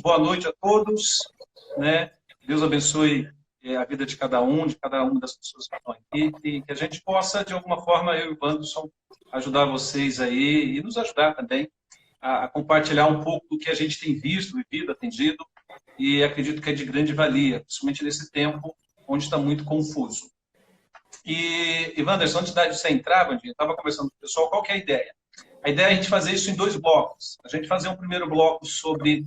boa noite a todos, né? Deus abençoe a vida de cada uma das pessoas que estão aqui, e que a gente possa, de alguma forma, eu e o Wanderson, ajudar vocês aí e nos ajudar também a compartilhar um pouco do que a gente tem visto, vivido, atendido, e acredito que é de grande valia, principalmente nesse tempo onde está muito confuso. E Wanderson, antes de você entrar, Vandinha, eu estava conversando com o pessoal, qual que é a ideia? A ideia é a gente fazer isso em 2 blocos. A gente fazer um primeiro bloco sobre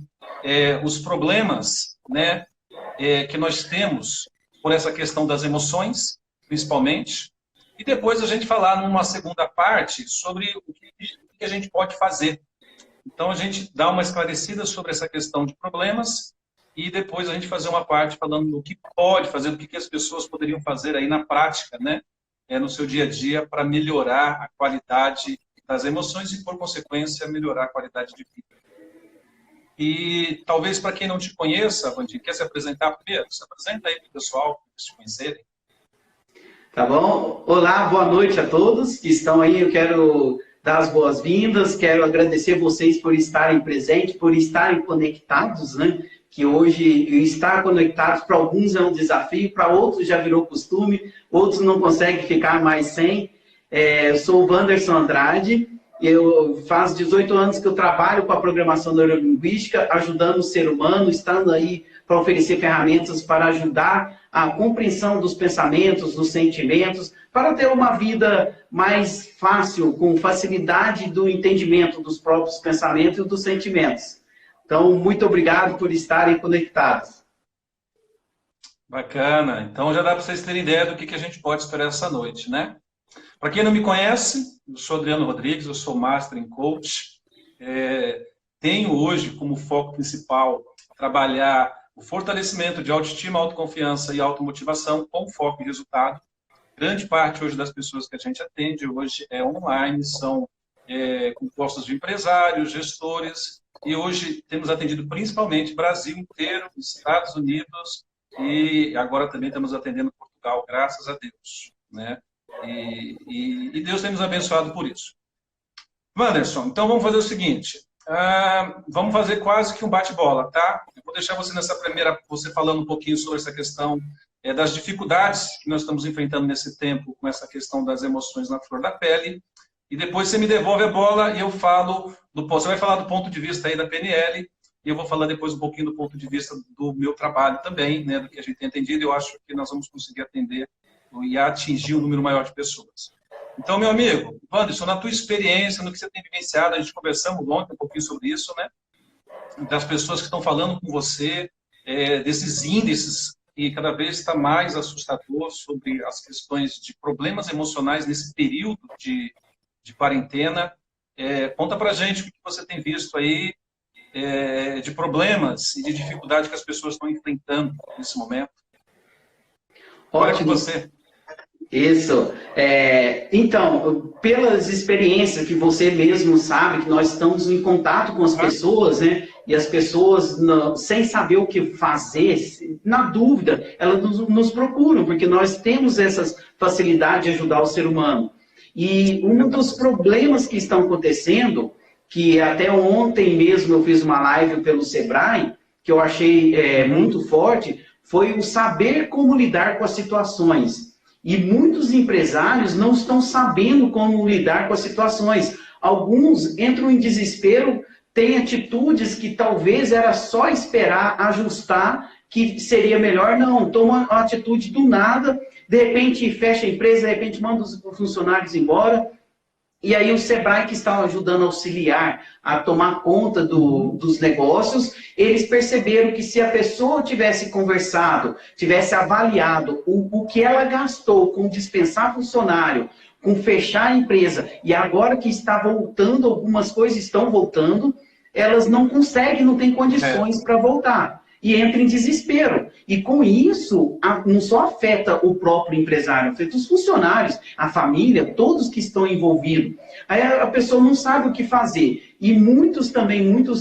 os problemas, né, que nós temos por essa questão das emoções, principalmente, e depois a gente falar numa segunda parte sobre o que a gente pode fazer. Então, a gente dá uma esclarecida sobre essa questão de problemas e depois a gente fazer uma parte falando do que pode fazer, do que as pessoas poderiam fazer aí na prática, né, no seu dia a dia, para melhorar a qualidade das emoções e, por consequência, melhorar a qualidade de vida. E talvez para quem não te conheça, Vandinho, quer se apresentar primeiro? Se apresenta aí para o pessoal, para eles te conhecerem. Tá bom? Olá, boa noite a todos que estão aí. Eu quero dar as boas-vindas, quero agradecer vocês por estarem presentes, por estarem conectados, né? Que hoje estar conectados para alguns é um desafio, para outros já virou costume, outros não conseguem ficar mais sem. Eu sou o Wanderson Andrade, eu faz 18 anos que eu trabalho com a programação neurolinguística, ajudando o ser humano, estando aí para oferecer ferramentas para ajudar a compreensão dos pensamentos, dos sentimentos, para ter uma vida mais fácil, com facilidade do entendimento dos próprios pensamentos e dos sentimentos. Então, muito obrigado por estarem conectados. Bacana. Então, já dá para vocês terem ideia do que a gente pode esperar essa noite, né? Para quem não me conhece, eu sou Adriano Rodrigues, eu sou Master em Coach. Tenho hoje como foco principal trabalhar o fortalecimento de autoestima, autoconfiança e automotivação com foco em resultado. Grande parte hoje das pessoas que a gente atende hoje é online, são compostas de empresários, gestores, e hoje temos atendido principalmente Brasil inteiro, Estados Unidos, e agora também estamos atendendo Portugal, graças a Deus, né? E Deus tem nos abençoado por isso. Wanderson, então vamos fazer o seguinte, vamos fazer quase que um bate-bola, tá? Eu vou deixar você nessa primeira, você falando um pouquinho sobre essa questão das dificuldades que nós estamos enfrentando nesse tempo com essa questão das emoções na flor da pele, e depois você me devolve a bola e eu falo, você vai falar do ponto de vista aí da PNL, e eu vou falar depois um pouquinho do ponto de vista do meu trabalho também, né, do que a gente tem entendido, e eu acho que nós vamos conseguir atender e atingir um número maior de pessoas. Então, meu amigo, Wanderson, na tua experiência, no que você tem vivenciado, a gente conversamos ontem um pouquinho sobre isso, né? Das pessoas que estão falando com você, desses índices que cada vez está mais assustador sobre as questões de problemas emocionais nesse período de quarentena. Conta pra gente o que você tem visto aí de problemas e de dificuldade que as pessoas estão enfrentando nesse momento. Olha com você. Isso. Então, pelas experiências que você mesmo sabe, que nós estamos em contato com as pessoas, né? E as pessoas, sem saber o que fazer, na dúvida, elas nos procuram, porque nós temos essa facilidade de ajudar o ser humano. E um dos problemas que estão acontecendo, que até ontem mesmo eu fiz uma live pelo Sebrae, que eu achei muito forte, foi o saber como lidar com as situações. E muitos empresários não estão sabendo como lidar com as situações. Alguns entram em desespero, têm atitudes que talvez era só esperar ajustar, que seria melhor. Não, toma uma atitude do nada, de repente fecha a empresa, de repente manda os funcionários embora. E aí o Sebrae, que está ajudando a auxiliar a tomar conta dos negócios, eles perceberam que se a pessoa tivesse conversado, tivesse avaliado o que ela gastou com dispensar funcionário, com fechar a empresa, e agora que está voltando, algumas coisas estão voltando, elas não conseguem, não têm condições para voltar. E entra em desespero. E com isso, não só afeta o próprio empresário, afeta os funcionários, a família, todos que estão envolvidos. Aí a pessoa não sabe o que fazer. E muitos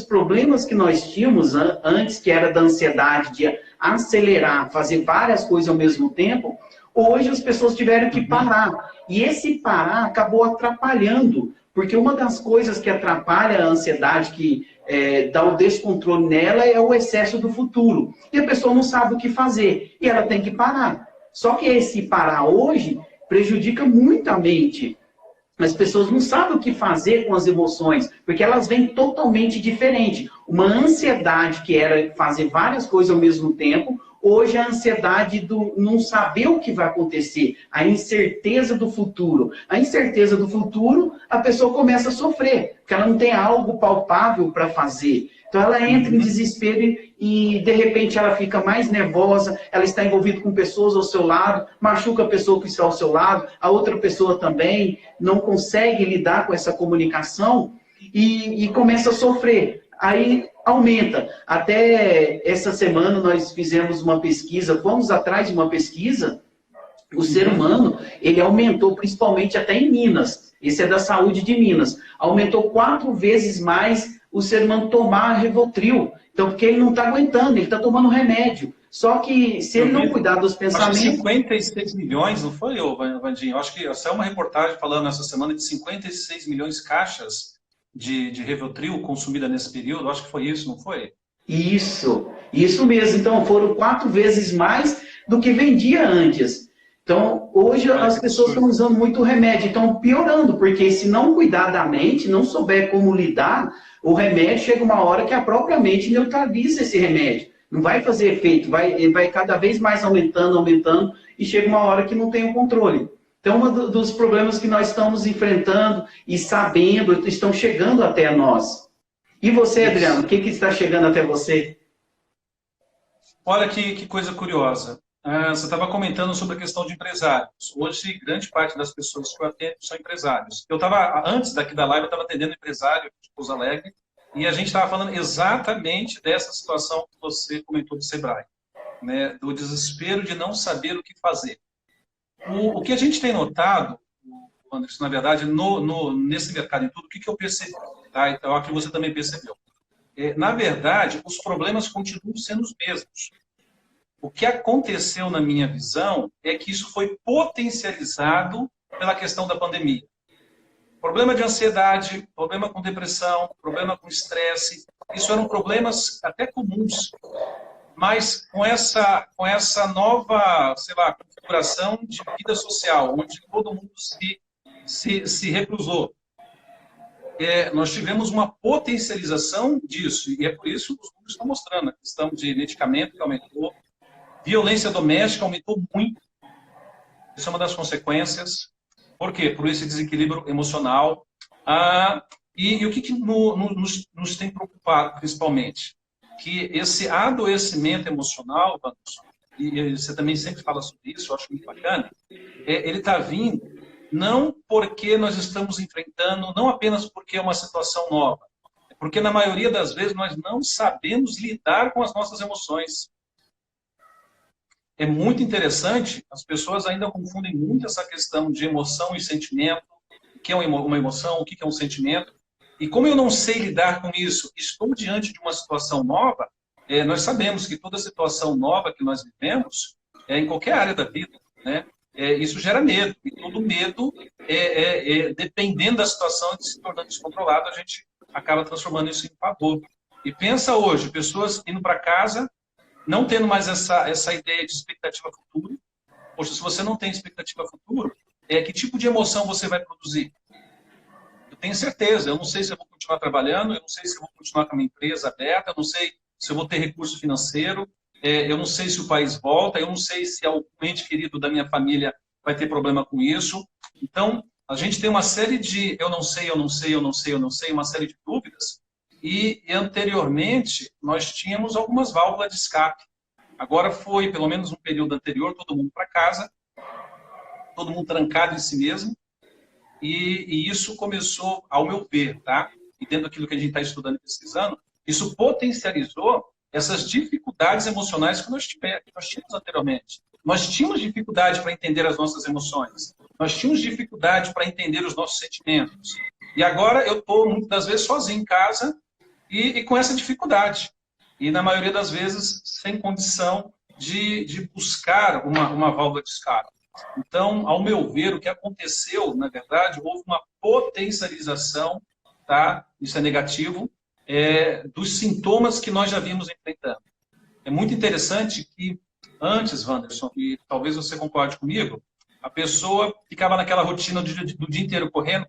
problemas que nós tínhamos antes, que era da ansiedade, de acelerar, fazer várias coisas ao mesmo tempo, hoje as pessoas tiveram que parar. E esse parar acabou atrapalhando. Porque uma das coisas que atrapalha a ansiedade, que dá o descontrole nela é o excesso do futuro. E a pessoa não sabe o que fazer. E ela tem que parar. Só que esse parar hoje prejudica muito a mente. As pessoas não sabem o que fazer com as emoções, porque elas vêm totalmente diferente. Uma ansiedade que era fazer várias coisas ao mesmo tempo, hoje é a ansiedade do não saber o que vai acontecer, a incerteza do futuro. A incerteza do futuro, a pessoa começa a sofrer, porque ela não tem algo palpável para fazer. Então ela entra em desespero e de repente ela fica mais nervosa, ela está envolvida com pessoas ao seu lado, machuca a pessoa que está ao seu lado, a outra pessoa também não consegue lidar com essa comunicação e começa a sofrer. Aí aumenta. Até essa semana nós fizemos uma pesquisa, fomos atrás de uma pesquisa, o ser humano, ele aumentou principalmente até em Minas, esse é da saúde de Minas, aumentou 4 vezes mais o ser humano tomar Rivotril. Então, porque ele não está aguentando, ele está tomando remédio. Só que se ele não cuidar dos pensamentos... Acho que 56 milhões, não foi, Vandinho? Acho que saiu uma reportagem falando essa semana de 56 milhões de caixas de Rivotril consumida nesse período. Acho que foi isso, não foi? Isso mesmo. Então, foram 4 vezes mais do que vendia antes. Então, hoje as pessoas estão usando muito remédio, estão piorando, porque se não cuidar da mente, não souber como lidar, o remédio chega uma hora que a própria mente neutraliza esse remédio. Não vai fazer efeito, vai cada vez mais aumentando, e chega uma hora que não tem o controle. Então, um dos problemas que nós estamos enfrentando e sabendo, estão chegando até nós. E você, Adriano, o que está chegando até você? Olha que coisa curiosa. Você estava comentando sobre a questão de empresários. Hoje, grande parte das pessoas que eu atendo são empresários. Antes daqui da live, eu estava atendendo um empresário de Pouso Alegre, e a gente estava falando exatamente dessa situação que você comentou do Sebrae, né? Do desespero de não saber o que fazer. O que a gente tem notado, Anderson, na verdade, nesse mercado em tudo, o que eu percebi? Tá? Então, aqui você também percebeu. Na verdade, os problemas continuam sendo os mesmos. O que aconteceu, na minha visão, é que isso foi potencializado pela questão da pandemia. Problema de ansiedade, problema com depressão, problema com estresse, isso eram problemas até comuns, mas com essa nova, sei lá, configuração de vida social, onde todo mundo se reclusou. Nós tivemos uma potencialização disso, e é por isso que os números estão mostrando a questão de medicamento que aumentou, violência doméstica aumentou muito. Isso é uma das consequências. Por quê? Por esse desequilíbrio emocional. E o que nos tem preocupado, principalmente? Que esse adoecimento emocional, e você também sempre fala sobre isso, eu acho muito bacana, ele está vindo não porque nós estamos enfrentando, não apenas porque é uma situação nova, é porque na maioria das vezes nós não sabemos lidar com as nossas emoções. É muito interessante, as pessoas ainda confundem muito essa questão de emoção e sentimento, o que é uma emoção, o que é um sentimento. E como eu não sei lidar com isso, estou diante de uma situação nova, nós sabemos que toda situação nova que nós vivemos, em qualquer área da vida, né, isso gera medo. E todo medo, dependendo da situação, de se tornando descontrolado, a gente acaba transformando isso em pavor. E pensa hoje, pessoas indo para casa, não tendo mais essa ideia de expectativa futura. Poxa, se você não tem expectativa futura, que tipo de emoção você vai produzir? Eu tenho certeza, eu não sei se eu vou continuar trabalhando, eu não sei se eu vou continuar com a minha empresa aberta, eu não sei se eu vou ter recurso financeiro, eu não sei se o país volta, eu não sei se algum ente querido da minha família vai ter problema com isso. Então, a gente tem uma série de eu não sei, uma série de dúvidas. E anteriormente, nós tínhamos algumas válvulas de escape. Agora foi, pelo menos no período anterior, todo mundo para casa, todo mundo trancado em si mesmo. E isso começou, ao meu ver, tá? E dentro daquilo que a gente está estudando e pesquisando, isso potencializou essas dificuldades emocionais que nós tínhamos anteriormente. Nós tínhamos dificuldade para entender as nossas emoções. Nós tínhamos dificuldade para entender os nossos sentimentos. E agora eu estou, muitas das vezes, sozinho em casa e com essa dificuldade. E, na maioria das vezes, sem condição de buscar uma válvula de escape. Então, ao meu ver, o que aconteceu, na verdade, houve uma potencialização, tá? Isso é negativo, dos sintomas que nós já vimos enfrentando. É muito interessante que antes, Wanderson, e talvez você concorde comigo, a pessoa ficava naquela rotina do dia inteiro correndo,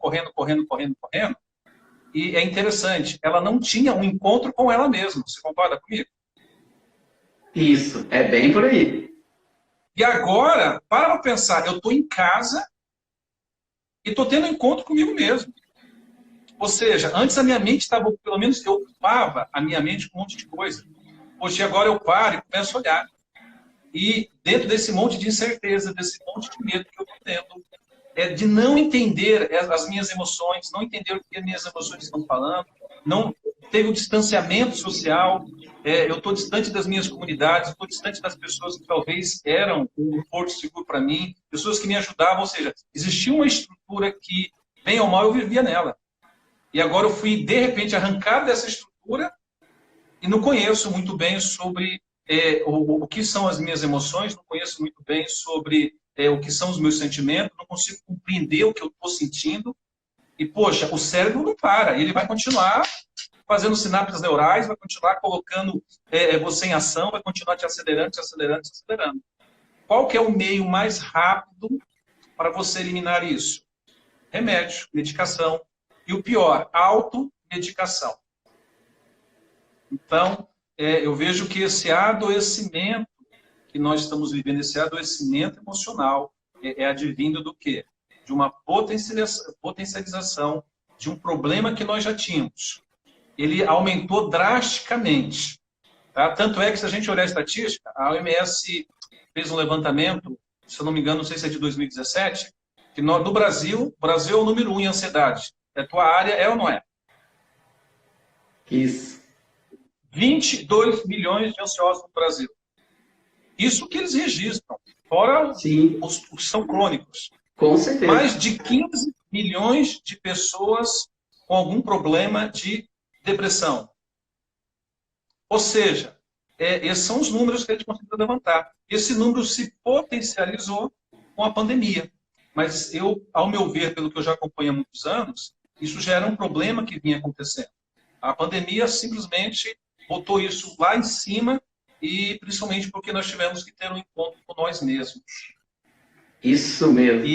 e é interessante, ela não tinha um encontro com ela mesma. Você concorda comigo? Isso, é bem por aí. E agora, para pensar, eu estou em casa e estou tendo um encontro comigo mesmo. Ou seja, antes a minha mente estava, pelo menos eu ocupava a minha mente com um monte de coisa. Hoje agora eu paro e começo a olhar. E dentro desse monte de incerteza, desse monte de medo que eu estou tendo, de não entender as minhas emoções, não entender o que as minhas emoções estão falando, não teve um distanciamento social, eu estou distante das minhas comunidades, estou distante das pessoas que talvez eram um porto seguro para mim, pessoas que me ajudavam, ou seja, existia uma estrutura que, bem ou mal, eu vivia nela. E agora eu fui, de repente, arrancado dessa estrutura e não conheço muito bem sobre o que são as minhas emoções, não conheço muito bem sobre o que são os meus sentimentos, não consigo compreender o que eu estou sentindo. E, poxa, o cérebro não para, ele vai continuar fazendo sinapses neurais, vai continuar colocando você em ação, vai continuar te acelerando, te acelerando, te acelerando. Qual que é o meio mais rápido para você eliminar isso? Remédio, medicação. E o pior, automedicação. Então, eu vejo que esse adoecimento que nós estamos vivendo, esse adoecimento emocional, advindo do quê? De uma potencialização de um problema que nós já tínhamos. Ele aumentou drasticamente. Tá? Tanto é que, se a gente olhar a estatística, a OMS fez um levantamento, se eu não me engano, não sei se é de 2017, que no Brasil, o Brasil é o número 1 em ansiedade. A tua área é ou não é? Isso. 22 milhões de ansiosos no Brasil. Isso que eles registram, fora os que são crônicos. Com certeza. Mais de 15 milhões de pessoas com algum problema de depressão. Ou seja, esses são os números que a gente conseguiu levantar. Esse número se potencializou com a pandemia. Mas ao meu ver, pelo que eu já acompanho há muitos anos, isso já era um problema que vinha acontecendo. A pandemia simplesmente botou isso lá em cima, e principalmente porque nós tivemos que ter um encontro com nós mesmos. Isso mesmo.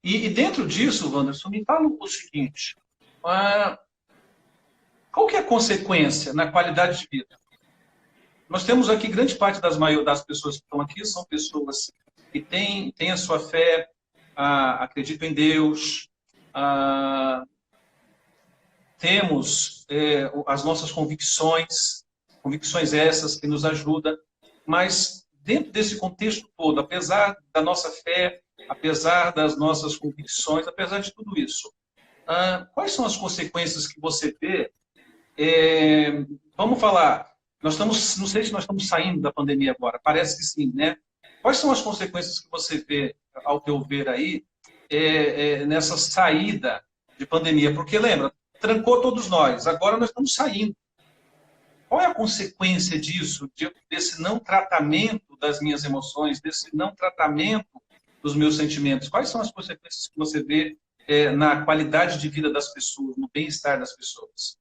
E dentro disso, Wanderson, me fala o seguinte, qual que é a consequência na qualidade de vida? Nós temos aqui, grande parte das pessoas que estão aqui são pessoas que têm a sua fé, acreditam em Deus, temos as nossas convicções essas que nos ajudam, mas dentro desse contexto todo, apesar da nossa fé, apesar das nossas convicções, apesar de tudo isso, quais são as consequências que você vê? Vamos falar, não sei se nós estamos saindo da pandemia agora, parece que sim, né? Quais são as consequências que você vê, ao teu ver aí, nessa saída de pandemia? Porque, lembra, trancou todos nós, agora nós estamos saindo. Qual é a consequência disso, desse não tratamento das minhas emoções, desse não tratamento dos meus sentimentos? Quais são as consequências que você vê na qualidade de vida das pessoas, no bem-estar das pessoas?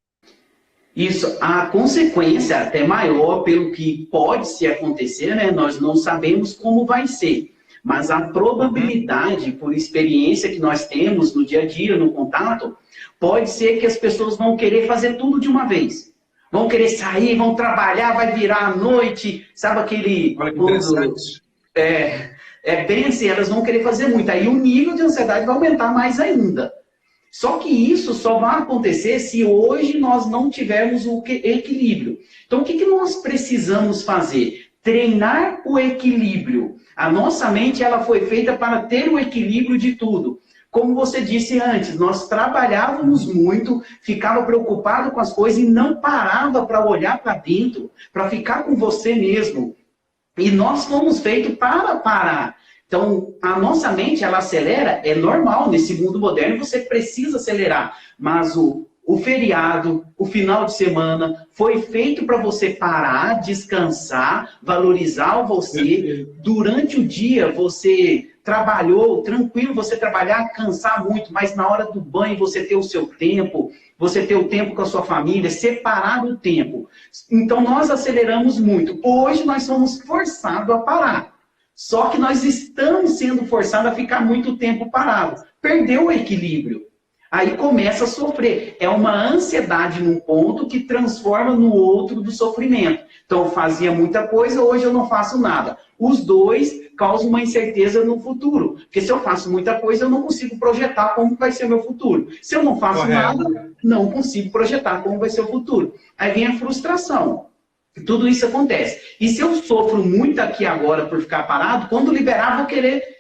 Isso, a consequência até maior pelo que pode se acontecer, né? Nós não sabemos como vai ser, mas a probabilidade, por experiência que nós temos no dia a dia, no contato, pode ser que as pessoas vão querer fazer tudo de uma vez. Vão querer sair, vão trabalhar, vai virar à noite, sabe aquele... Olha que interessante. Bem assim, elas vão querer fazer muito. Aí o nível de ansiedade vai aumentar mais ainda. Só que isso só vai acontecer se hoje nós não tivermos o equilíbrio. Então, o que nós precisamos fazer? Treinar o equilíbrio. A nossa mente ela foi feita para ter o equilíbrio de tudo. Como você disse antes, nós trabalhávamos muito, ficava preocupado com as coisas e não parava para olhar para dentro, para ficar com você mesmo. E nós fomos feitos para parar. Então, a nossa mente, ela acelera, é normal, nesse mundo moderno você precisa acelerar. Mas o feriado, o final de semana, foi feito para você parar, descansar, valorizar você. Durante o dia, você trabalhou, tranquilo você trabalhar, cansar muito, mas na hora do banho você ter o seu tempo, você ter o tempo com a sua família, separar o tempo. Então, nós aceleramos muito. Hoje, nós somos forçados a parar. Só que nós estamos sendo forçados a ficar muito tempo parado. Perdeu o equilíbrio. Aí começa a sofrer. É uma ansiedade num ponto que transforma no outro do sofrimento. Então, eu fazia muita coisa, hoje eu não faço nada. Os dois causam uma incerteza no futuro. Porque se eu faço muita coisa, eu não consigo projetar como vai ser o meu futuro. Se eu não faço nada, não consigo projetar como vai ser o futuro. Aí vem a frustração. Tudo isso acontece. E se eu sofro muito aqui agora por ficar parado, quando liberar, vou querer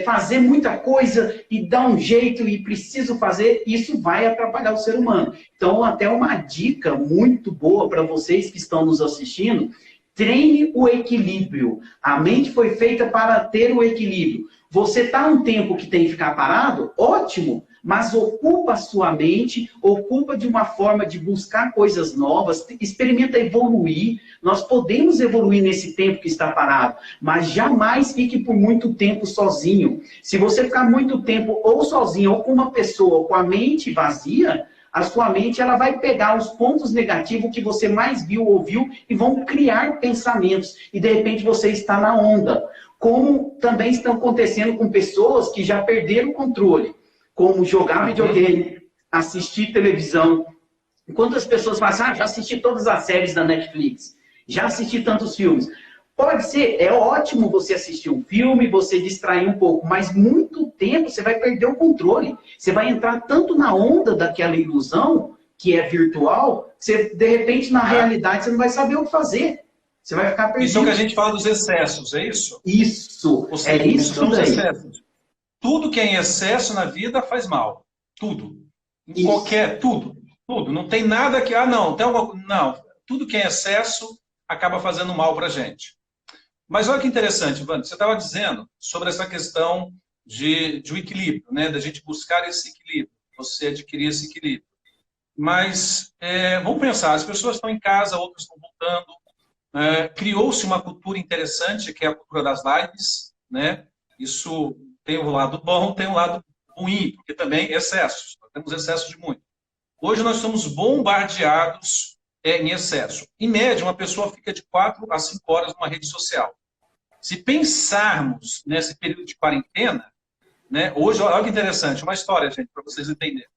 fazer muita coisa e dar um jeito e preciso fazer, isso vai atrapalhar o ser humano. Então, até uma dica muito boa para vocês que estão nos assistindo, treine o equilíbrio. A mente foi feita para ter o equilíbrio. Você está um tempo que tem que ficar parado? Ótimo! Mas ocupa a sua mente, ocupa de uma forma de buscar coisas novas, experimenta evoluir. Nós podemos evoluir nesse tempo que está parado, mas jamais fique por muito tempo sozinho. Se você ficar muito tempo ou sozinho, ou com uma pessoa, ou com a mente vazia, a sua mente ela vai pegar os pontos negativos que você mais viu, ouviu, e vão criar pensamentos. E de repente você está na onda. Como também estão acontecendo com pessoas que já perderam o controle. Como jogar videogame, assistir televisão. Enquanto as pessoas falam assim, já assisti todas as séries da Netflix, já assisti tantos filmes. Pode ser, é ótimo você assistir um filme, você distrair um pouco, mas muito tempo você vai perder o controle. Você vai entrar tanto na onda daquela ilusão, que é virtual, que você, de repente, na realidade, você não vai saber o que fazer. Você vai ficar perdido. Isso é o que a gente fala dos excessos, é isso? Isso, Ou seja, é isso são os daí. excessos. Tudo que é em excesso na vida faz mal. Tudo. Isso. Qualquer, tudo. Tudo. Não tem nada que, não, tem alguma, não. Tudo que é excesso acaba fazendo mal para a gente. Mas olha que interessante, Wander, você estava dizendo sobre essa questão de um equilíbrio, né? Da gente buscar esse equilíbrio, você adquirir esse equilíbrio. Mas vamos pensar, as pessoas estão em casa, outras estão voltando. Criou-se uma cultura interessante, que é a cultura das lives, né? Isso tem um lado bom, tem um lado ruim, porque também excessos, nós temos excesso de muito. Hoje nós somos bombardeados em excesso. Em média, uma pessoa fica de 4 a 5 horas numa rede social. Se pensarmos nesse período de quarentena, né, hoje, olha que interessante, uma história, gente, para vocês entenderem.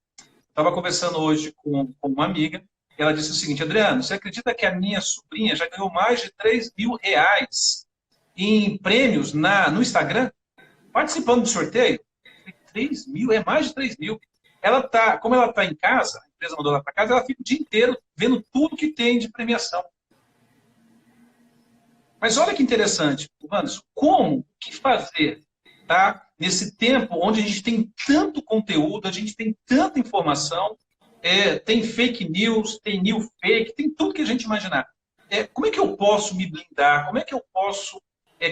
Estava conversando hoje com uma amiga, e ela disse o seguinte, Adriano, você acredita que a minha sobrinha já ganhou mais de R$3.000 em prêmios no Instagram? Participando do sorteio? 3 mil, é mais de 3 mil. Como ela está em casa, a empresa mandou ela para casa, ela fica o dia inteiro vendo tudo que tem de premiação. Mas olha que interessante, Wander, o que fazer, tá? Nesse tempo onde a gente tem tanto conteúdo, a gente tem tanta informação, tem fake news, tem new fake, tem tudo que a gente imaginar. Como é que eu posso me blindar? Como é que eu posso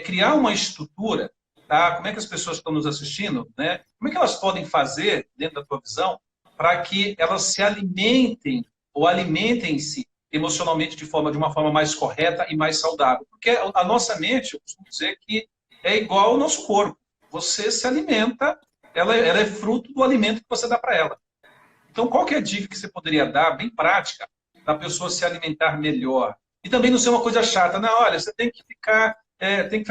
criar uma estrutura? Tá? Como é que as pessoas que estão nos assistindo, né? Como é que elas podem fazer, dentro da tua visão, para que elas se alimentem ou alimentem-se emocionalmente de uma forma mais correta e mais saudável? Porque a nossa mente, eu costumo dizer que é igual ao nosso corpo. Você se alimenta, ela é fruto do alimento que você dá para ela. Então, qual que é a dica que você poderia dar, bem prática, para a pessoa se alimentar melhor? E também não ser uma coisa chata. Não, olha, você tem que ficar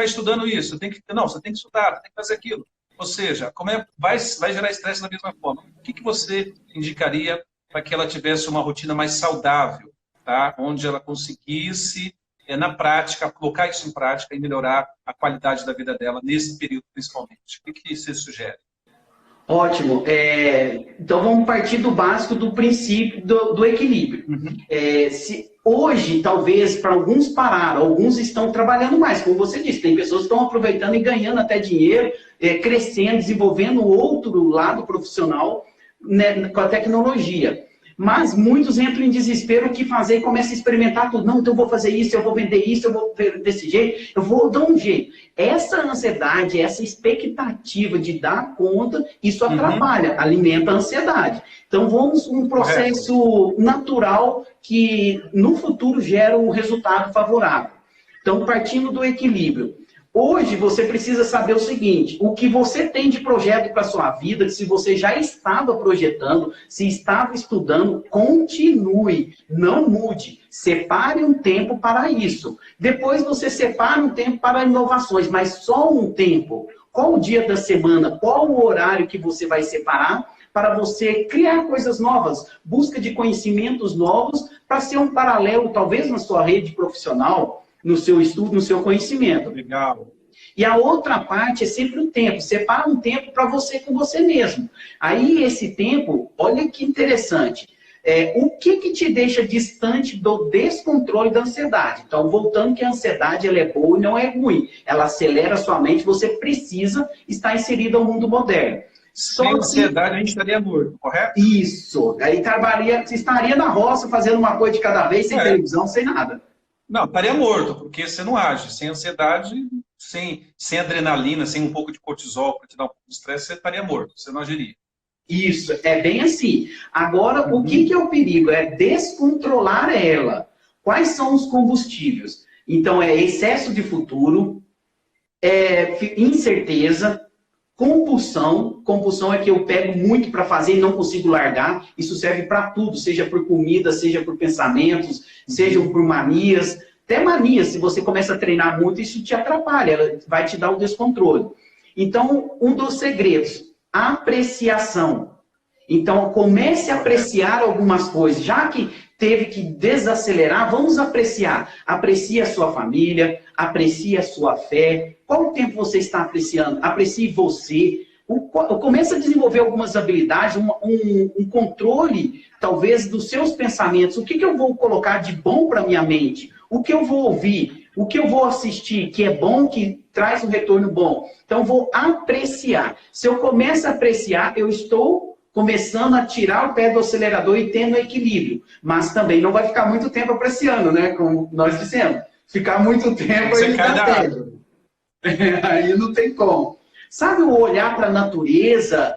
estudando isso, você tem que estudar, você tem que fazer aquilo. Ou seja, vai gerar estresse da mesma forma. O que você indicaria para que ela tivesse uma rotina mais saudável, tá? Onde ela conseguisse, na prática, colocar isso em prática e melhorar a qualidade da vida dela, nesse período principalmente? O que você sugere? Ótimo. Então vamos partir do básico, do princípio do equilíbrio. Uhum. Hoje, talvez, para alguns pararam, alguns estão trabalhando mais, como você disse, tem pessoas que estão aproveitando e ganhando até dinheiro, crescendo, desenvolvendo outro lado profissional, né, com a tecnologia. Mas muitos entram em desespero, o que fazer, e começam a experimentar tudo. Não, então eu vou fazer isso, eu vou vender isso, eu vou ver desse jeito, eu vou dar um jeito. Essa ansiedade, essa expectativa de dar conta, isso atrapalha, alimenta a ansiedade. Então vamos um processo natural que no futuro gera um resultado favorável. Então, partindo do equilíbrio. Hoje você precisa saber o seguinte, o que você tem de projeto para a sua vida, se você já estava projetando, se estava estudando, continue, não mude. Separe um tempo para isso. Depois você separa um tempo para inovações, mas só um tempo. Qual o dia da semana, qual o horário que você vai separar para você criar coisas novas, busca de conhecimentos novos, para ser um paralelo, talvez na sua rede profissional, no seu estudo, no seu conhecimento. Legal. E a outra parte é sempre o tempo. Separa um tempo para você com você mesmo. Aí, esse tempo, olha que interessante. O que te deixa distante do descontrole da ansiedade? Então, voltando que a ansiedade ela é boa e não é ruim. Ela acelera a sua mente, você precisa estar inserido ao mundo moderno. Sem ansiedade, a gente estaria morto, correto? Isso. Aí você estaria na roça fazendo uma coisa de cada vez, sem televisão, sem nada. Não, estaria morto, porque você não age. Sem ansiedade, sem adrenalina, sem um pouco de cortisol para te dar um pouco de estresse, você estaria morto, você não agiria. Isso, é bem assim. Agora, o que é o perigo? É descontrolar ela. Quais são os combustíveis? Então, é excesso de futuro, incerteza, compulsão. Compulsão é que eu pego muito para fazer e não consigo largar. Isso serve para tudo, seja por comida, seja por pensamentos, seja por manias. Até manias, se você começa a treinar muito, isso te atrapalha, ela vai te dar o descontrole. Então, um dos segredos, apreciação. Então, comece a apreciar algumas coisas. Já que teve que desacelerar, vamos apreciar. Aprecie a sua família, aprecie a sua fé. Qual tempo você está apreciando? Aprecie você. Comece a desenvolver algumas habilidades, um controle, talvez, dos seus pensamentos. O que eu vou colocar de bom para a minha mente? O que eu vou ouvir? O que eu vou assistir que é bom, que traz um retorno bom? Então, vou apreciar. Se eu começo a apreciar, eu estou começando a tirar o pé do acelerador e tendo equilíbrio. Mas também não vai ficar muito tempo apreciando, né? Como nós dissemos. Ficar muito tempo aí dá tempo. Aí não tem como. Sabe o olhar para a natureza,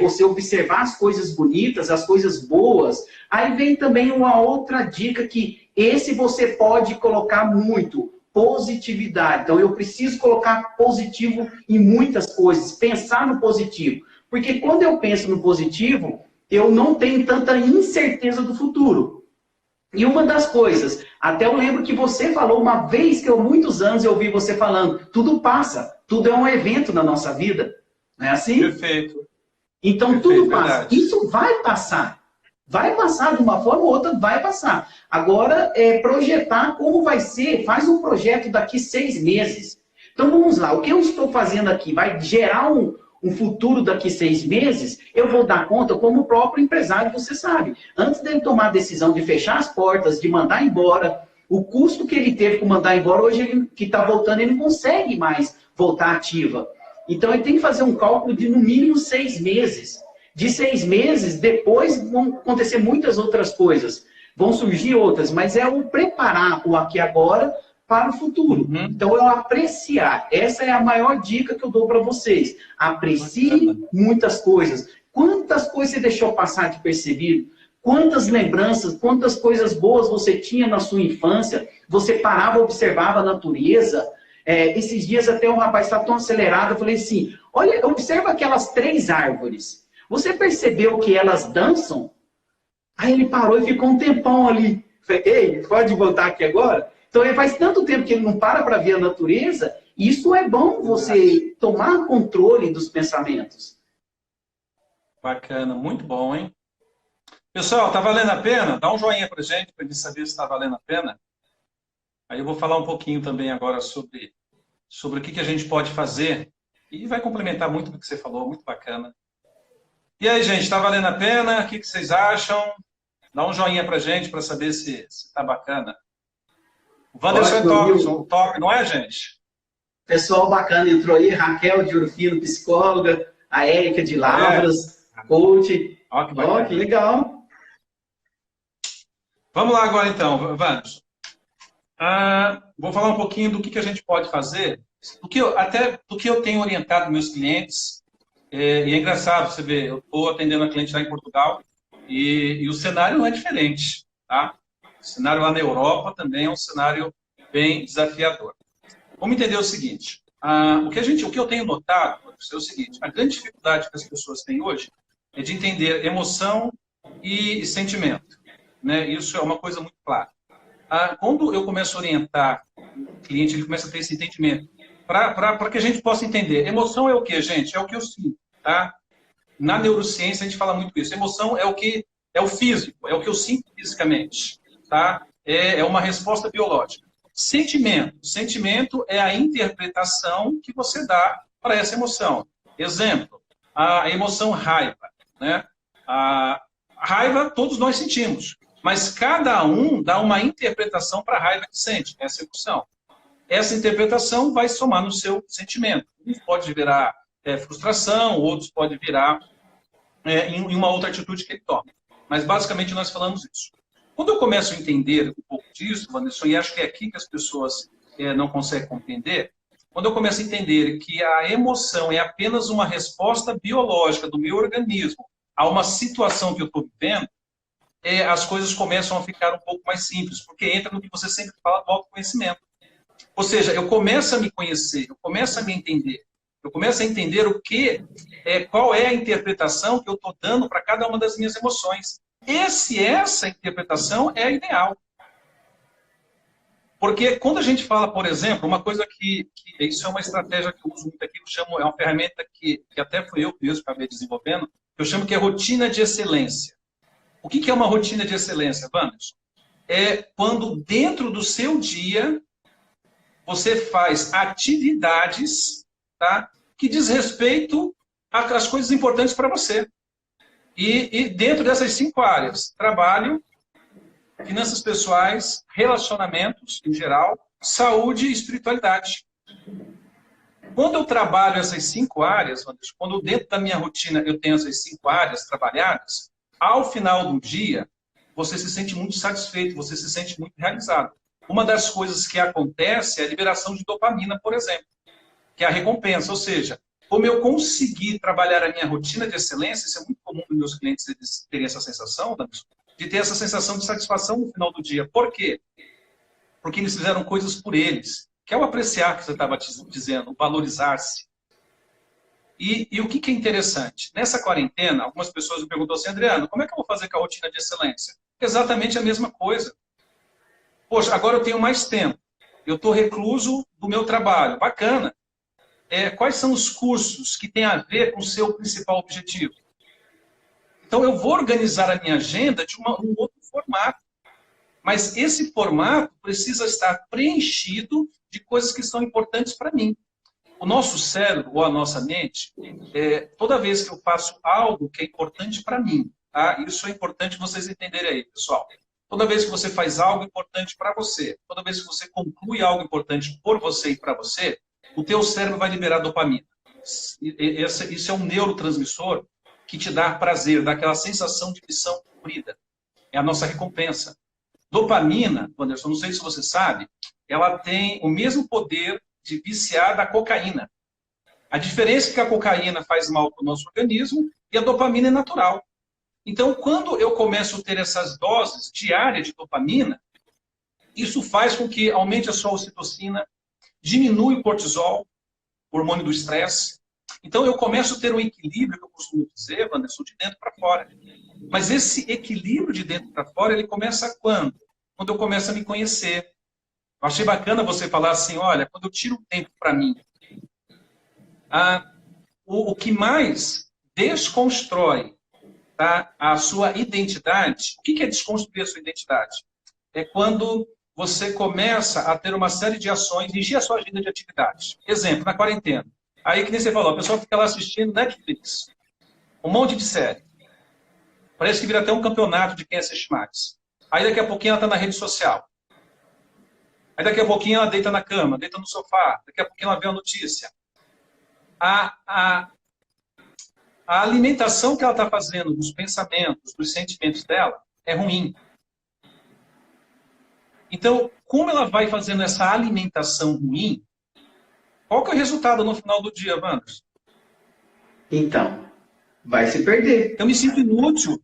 você observar as coisas bonitas, as coisas boas? Aí vem também uma outra dica que esse você pode colocar muito, positividade. Então eu preciso colocar positivo em muitas coisas, pensar no positivo. Porque quando eu penso no positivo, eu não tenho tanta incerteza do futuro. E uma das coisas, até eu lembro que você falou uma vez que muitos anos eu ouvi você falando, tudo passa, tudo é um evento na nossa vida. Não é assim? Perfeito. Então Perfeito, tudo passa. verdade. Isso vai passar. Vai passar de uma forma ou outra, vai passar. Agora, projetar como vai ser, faz um projeto daqui 6 meses. Então vamos lá, o que eu estou fazendo aqui vai gerar um futuro daqui 6 meses, eu vou dar conta como o próprio empresário, você sabe. Antes dele tomar a decisão de fechar as portas, de mandar embora, o custo que ele teve com mandar embora, hoje ele que está voltando, ele não consegue mais voltar ativa. Então ele tem que fazer um cálculo de no mínimo 6 meses. De 6 meses, depois vão acontecer muitas outras coisas. Vão surgir outras, mas é o preparar o aqui e agora para o futuro. Então, eu apreciar. Essa é a maior dica que eu dou para vocês. Aprecie muitas coisas. Quantas coisas você deixou passar de percebido? Quantas lembranças, quantas coisas boas você tinha na sua infância? Você parava, observava a natureza. Esses dias até um rapaz estava tão acelerado, eu falei assim, olha, observa aquelas 3 árvores. Você percebeu que elas dançam? Aí ele parou e ficou um tempão ali. Falei, ei, pode voltar aqui agora? Então, ele faz tanto tempo que ele não para ver a natureza, e isso é bom você tomar controle dos pensamentos. Bacana, muito bom, hein? Pessoal, tá valendo a pena? Dá um joinha pra gente saber se está valendo a pena. Aí eu vou falar um pouquinho também agora sobre o que a gente pode fazer, e vai complementar muito do que você falou, muito bacana. E aí, gente, tá valendo a pena? O que vocês acham? Dá um joinha pra gente para saber se tá bacana. O Wanderson é top, não é, gente? Pessoal bacana entrou aí, Raquel de Urufino, psicóloga, a Érica de Lavras, coach. Ó, que legal. Vamos lá agora então, Wanderson. Vou falar um pouquinho do que a gente pode fazer, do que eu tenho orientado meus clientes. E é engraçado, você vê, eu estou atendendo a cliente lá em Portugal e o cenário não é diferente, tá? O cenário lá na Europa também é um cenário bem desafiador. Vamos entender o seguinte, O que eu tenho notado é o seguinte: a grande dificuldade que as pessoas têm hoje é de entender emoção e sentimento, né? Isso é uma coisa muito clara. Quando eu começo a orientar o cliente, ele começa a ter esse entendimento, para que a gente possa entender. Emoção é o quê, gente? É o que eu sinto, tá? Na neurociência a gente fala muito isso. Emoção é o que é o físico, é o que eu sinto fisicamente, tá? É uma resposta biológica. Sentimento é a interpretação que você dá para essa emoção. Exemplo, a emoção raiva, né? A raiva todos nós sentimos, mas cada um dá uma interpretação para a raiva que sente, essa emoção. Essa interpretação vai somar no seu sentimento. Uns pode virar frustração, outros pode virar em uma outra atitude que ele toma. Mas basicamente nós falamos isso. Quando eu começo a entender um pouco disso, Wanderson, e acho que é aqui que as pessoas não conseguem compreender, quando eu começo a entender que a emoção é apenas uma resposta biológica do meu organismo a uma situação que eu estou vivendo, as coisas começam a ficar um pouco mais simples, porque entra no que você sempre fala do autoconhecimento. Ou seja, eu começo a me conhecer, eu começo a me entender, eu começo a entender qual é a interpretação que eu estou dando para cada uma das minhas emoções. Essa interpretação é a ideal. Porque quando a gente fala, por exemplo, uma coisa que isso é uma estratégia que eu uso muito aqui, é uma ferramenta que até fui eu mesmo que acabei desenvolvendo, que eu chamo que é rotina de excelência. O que é uma rotina de excelência, Wanderson? É quando dentro do seu dia você faz atividades, tá, que diz respeito às coisas importantes para você. E dentro dessas 5 áreas, trabalho, finanças pessoais, relacionamentos em geral, saúde e espiritualidade. Quando eu trabalho essas 5 áreas, quando dentro da minha rotina eu tenho essas 5 áreas trabalhadas, ao final do dia, você se sente muito satisfeito, você se sente muito realizado. Uma das coisas que acontece é a liberação de dopamina, por exemplo, que é a recompensa. Ou seja, como eu conseguir trabalhar a minha rotina de excelência, isso é muito comum nos meus clientes terem essa sensação, de ter essa sensação de satisfação no final do dia. Por quê? Porque eles fizeram coisas por eles, que é o apreciar que você estava dizendo, o valorizar-se. E o que é interessante? Nessa quarentena, algumas pessoas me perguntam assim, Adriano, como é que eu vou fazer com a rotina de excelência? Exatamente a mesma coisa. Poxa, agora eu tenho mais tempo. Eu estou recluso do meu trabalho. Bacana. Quais são os cursos que têm a ver com o seu principal objetivo? Então, eu vou organizar a minha agenda de um outro formato. Mas esse formato precisa estar preenchido de coisas que são importantes para mim. O nosso cérebro, ou a nossa mente, toda vez que eu faço algo que é importante para mim, tá? Isso é importante vocês entenderem aí, pessoal. Toda vez que você faz algo importante para você, toda vez que você conclui algo importante por você e para você, o teu cérebro vai liberar dopamina. Isso é um neurotransmissor que te dá prazer, dá aquela sensação de missão cumprida. É a nossa recompensa. Dopamina, Wanderson, não sei se você sabe, ela tem o mesmo poder de viciar da cocaína. A diferença é que a cocaína faz mal para o nosso organismo e a dopamina é natural. Então, quando eu começo a ter essas doses diárias de dopamina, isso faz com que aumente a sua ocitocina, diminui o cortisol, o hormônio do estresse. Então, eu começo a ter um equilíbrio, que eu costumo dizer, Wanderson, de dentro para fora. Mas esse equilíbrio de dentro para fora, ele começa quando? Quando eu começo a me conhecer. Eu achei bacana você falar assim, olha, quando eu tiro o tempo para mim, o que mais desconstrói, tá, a sua identidade, o que é desconstruir a sua identidade? É quando você começa a ter uma série de ações, encher a sua agenda de atividades. Exemplo, na quarentena. Aí, que nem você falou, a pessoa fica lá assistindo Netflix, um monte de série. Parece que vira até um campeonato de quem assiste mais. Aí, daqui a pouquinho, ela está na rede social. Aí, daqui a pouquinho, ela deita na cama, deita no sofá. Daqui a pouquinho, ela vê a notícia. A alimentação que ela está fazendo dos pensamentos, dos sentimentos dela, é ruim. Então, como ela vai fazendo essa alimentação ruim, qual que é o resultado no final do dia, Wanderson? Então, vai se perder. Eu me sinto inútil.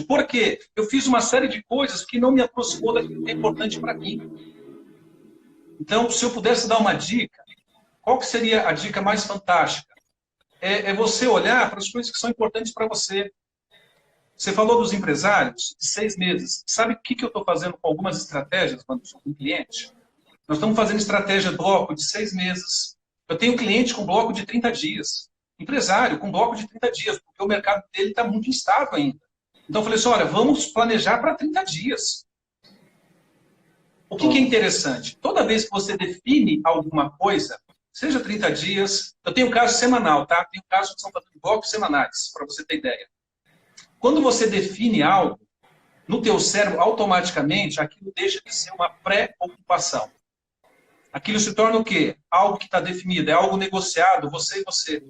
Por quê? Eu fiz uma série de coisas que não me aproximou daquilo que é importante para mim. Então, se eu pudesse dar uma dica, qual que seria a dica mais fantástica? É você olhar para as coisas que são importantes para você. Você falou dos empresários de 6 meses. Sabe o que eu estou fazendo com algumas estratégias quando sou com um cliente? Nós estamos fazendo estratégia bloco de 6 meses. Eu tenho cliente com bloco de 30 dias. Empresário com bloco de 30 dias, porque o mercado dele está muito instável ainda. Então eu falei assim, olha, vamos planejar para 30 dias. O que é interessante? Toda vez que você define alguma coisa, seja 30 dias, eu tenho caso semanal, tá? Tenho casos que são blocos semanais, para você ter ideia. Quando você define algo, no teu cérebro, automaticamente, aquilo deixa de ser uma pré-ocupação. Aquilo se torna o quê? Algo que está definido, é algo negociado, você e você.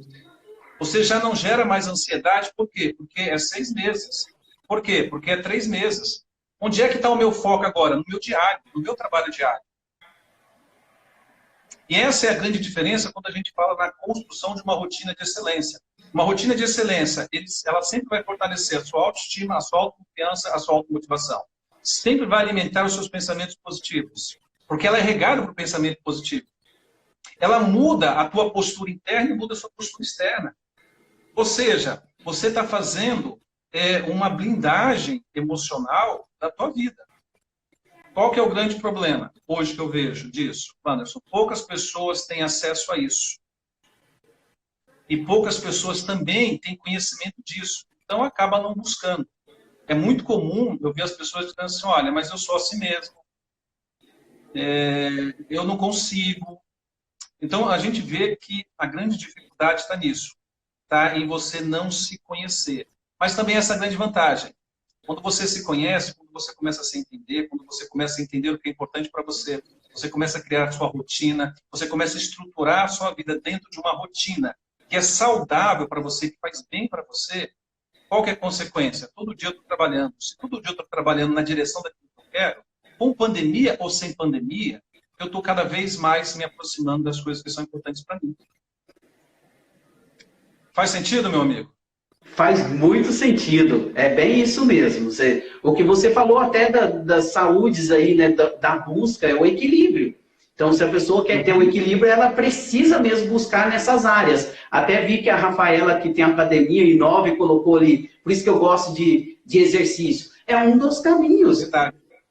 Você já não gera mais ansiedade, por quê? Porque é 6 meses. Por quê? Porque é 3 meses. Onde é que está o meu foco agora? No meu diário, no meu trabalho diário. E essa é a grande diferença quando a gente fala na construção de uma rotina de excelência. Uma rotina de excelência, ela sempre vai fortalecer a sua autoestima, a sua autoconfiança, a sua automotivação. Sempre vai alimentar os seus pensamentos positivos. Porque ela é regada para o pensamento positivo. Ela muda a tua postura interna e muda a sua postura externa. Ou seja, você está fazendo uma blindagem emocional da tua vida. Qual que é o grande problema hoje que eu vejo disso? Anderson, poucas pessoas têm acesso a isso. E poucas pessoas também têm conhecimento disso. Então, acaba não buscando. É muito comum eu ver as pessoas dizendo assim, olha, mas eu sou assim mesmo. Eu não consigo. Então, a gente vê que a grande dificuldade está nisso. Está em você não se conhecer. Mas também essa grande vantagem. Quando você se conhece, quando você começa a se entender, quando você começa a entender o que é importante para você, você começa a criar a sua rotina, você começa a estruturar a sua vida dentro de uma rotina que é saudável para você, que faz bem para você, qual que é a consequência? Todo dia eu estou trabalhando. Se todo dia eu estou trabalhando na direção daquilo que eu quero, com pandemia ou sem pandemia, eu estou cada vez mais me aproximando das coisas que são importantes para mim. Faz sentido, meu amigo? Faz muito sentido, é bem isso mesmo. O que você falou até das saúdes aí, né, da busca, é o equilíbrio. Então, se a pessoa quer ter um equilíbrio, ela precisa mesmo buscar nessas áreas. Até vi que a Rafaela, que tem a Academia Inove, colocou ali, por isso que eu gosto de exercício. É um dos caminhos.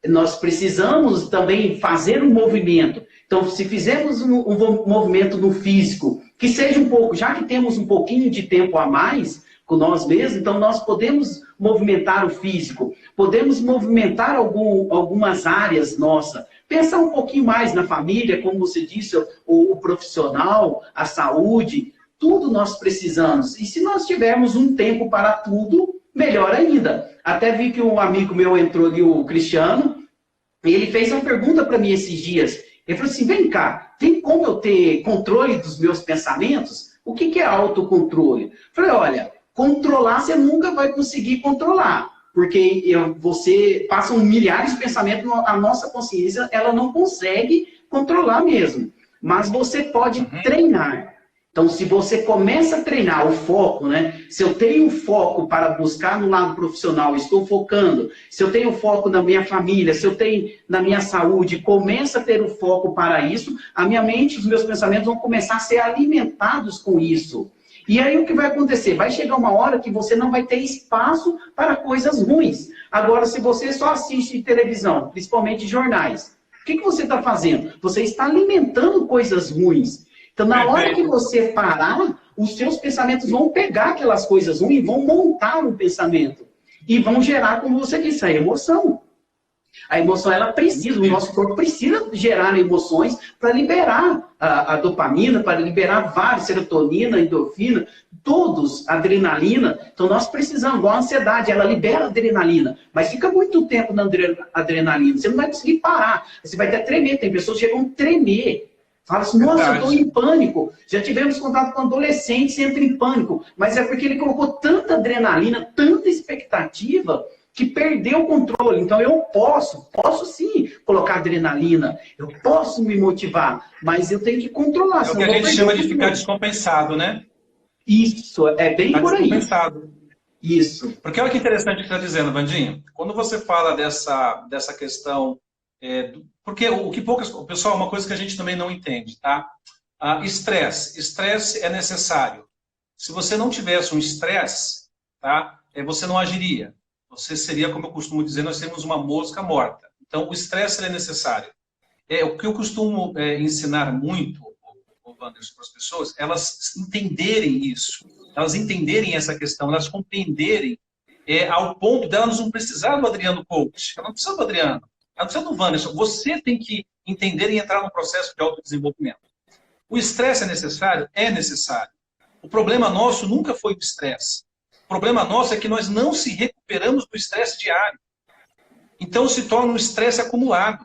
Nós precisamos também fazer um movimento. Então, se fizermos um movimento no físico, que seja um pouco, já que temos um pouquinho de tempo a mais com nós mesmos, então nós podemos movimentar o físico, podemos movimentar algumas áreas nossas, pensar um pouquinho mais na família, como você disse, o profissional, a saúde, tudo nós precisamos. E se nós tivermos um tempo para tudo, melhor ainda. Até vi que um amigo meu entrou ali, o Cristiano, e ele fez uma pergunta para mim esses dias. Ele falou assim, vem cá, tem como eu ter controle dos meus pensamentos? O que é autocontrole? Eu falei, olha, controlar você nunca vai conseguir controlar, porque você passam milhares de pensamentos, a nossa consciência ela não consegue controlar mesmo, mas você pode treinar. Então, se você começa a treinar o foco, né? Se eu tenho foco para buscar no lado profissional, estou focando. Se eu tenho foco na minha família, se eu tenho na minha saúde, começa a ter o foco para isso, a minha mente, os meus pensamentos vão começar a ser alimentados com isso. E aí o que vai acontecer? Vai chegar uma hora que você não vai ter espaço para coisas ruins. Agora, se você só assiste televisão, principalmente jornais, o que você está fazendo? Você está alimentando coisas ruins. Então, na hora que você parar, os seus pensamentos vão pegar aquelas coisas ruins, vão montar um pensamento. E vão gerar, como você disse, a emoção. A emoção, ela precisa, o nosso corpo precisa gerar emoções para liberar a dopamina, para liberar vários, serotonina, endorfina, todos, adrenalina. Então, nós precisamos, igual a ansiedade, ela libera adrenalina, mas fica muito tempo na adrenalina, você não vai conseguir parar, você vai até tremer, tem pessoas que chegam a tremer. Fala assim, nossa, eu estou em pânico. Já tivemos contato com adolescentes que entram em pânico, mas é porque ele colocou tanta adrenalina, tanta expectativa, que perdeu o controle. Então eu posso sim colocar adrenalina, eu posso me motivar, mas eu tenho que controlar. É o que a gente chama de ficar descompensado, né? Isso, é bem por aí. Descompensado. Isso. Porque olha que interessante o que você está dizendo, Vandinho. Quando você fala dessa questão... porque o pessoal, uma coisa que a gente também não entende, tá? Estresse. Estresse é necessário. Se você não tivesse um estresse, tá? Você não agiria. Você seria, como eu costumo dizer, nós temos uma mosca morta. Então, o estresse é necessário. O que eu costumo ensinar muito, Wanderson, para as pessoas, elas entenderem isso, elas entenderem essa questão, elas compreenderem ao ponto delas não precisar do Adriano Coach, ela não precisa do Adriano, ela não precisa do Wanderson. Você tem que entender e entrar no processo de autodesenvolvimento. O estresse é necessário? É necessário. O problema nosso nunca foi o estresse. O problema nosso é que nós não se recuperamos do estresse diário. Então se torna um estresse acumulado.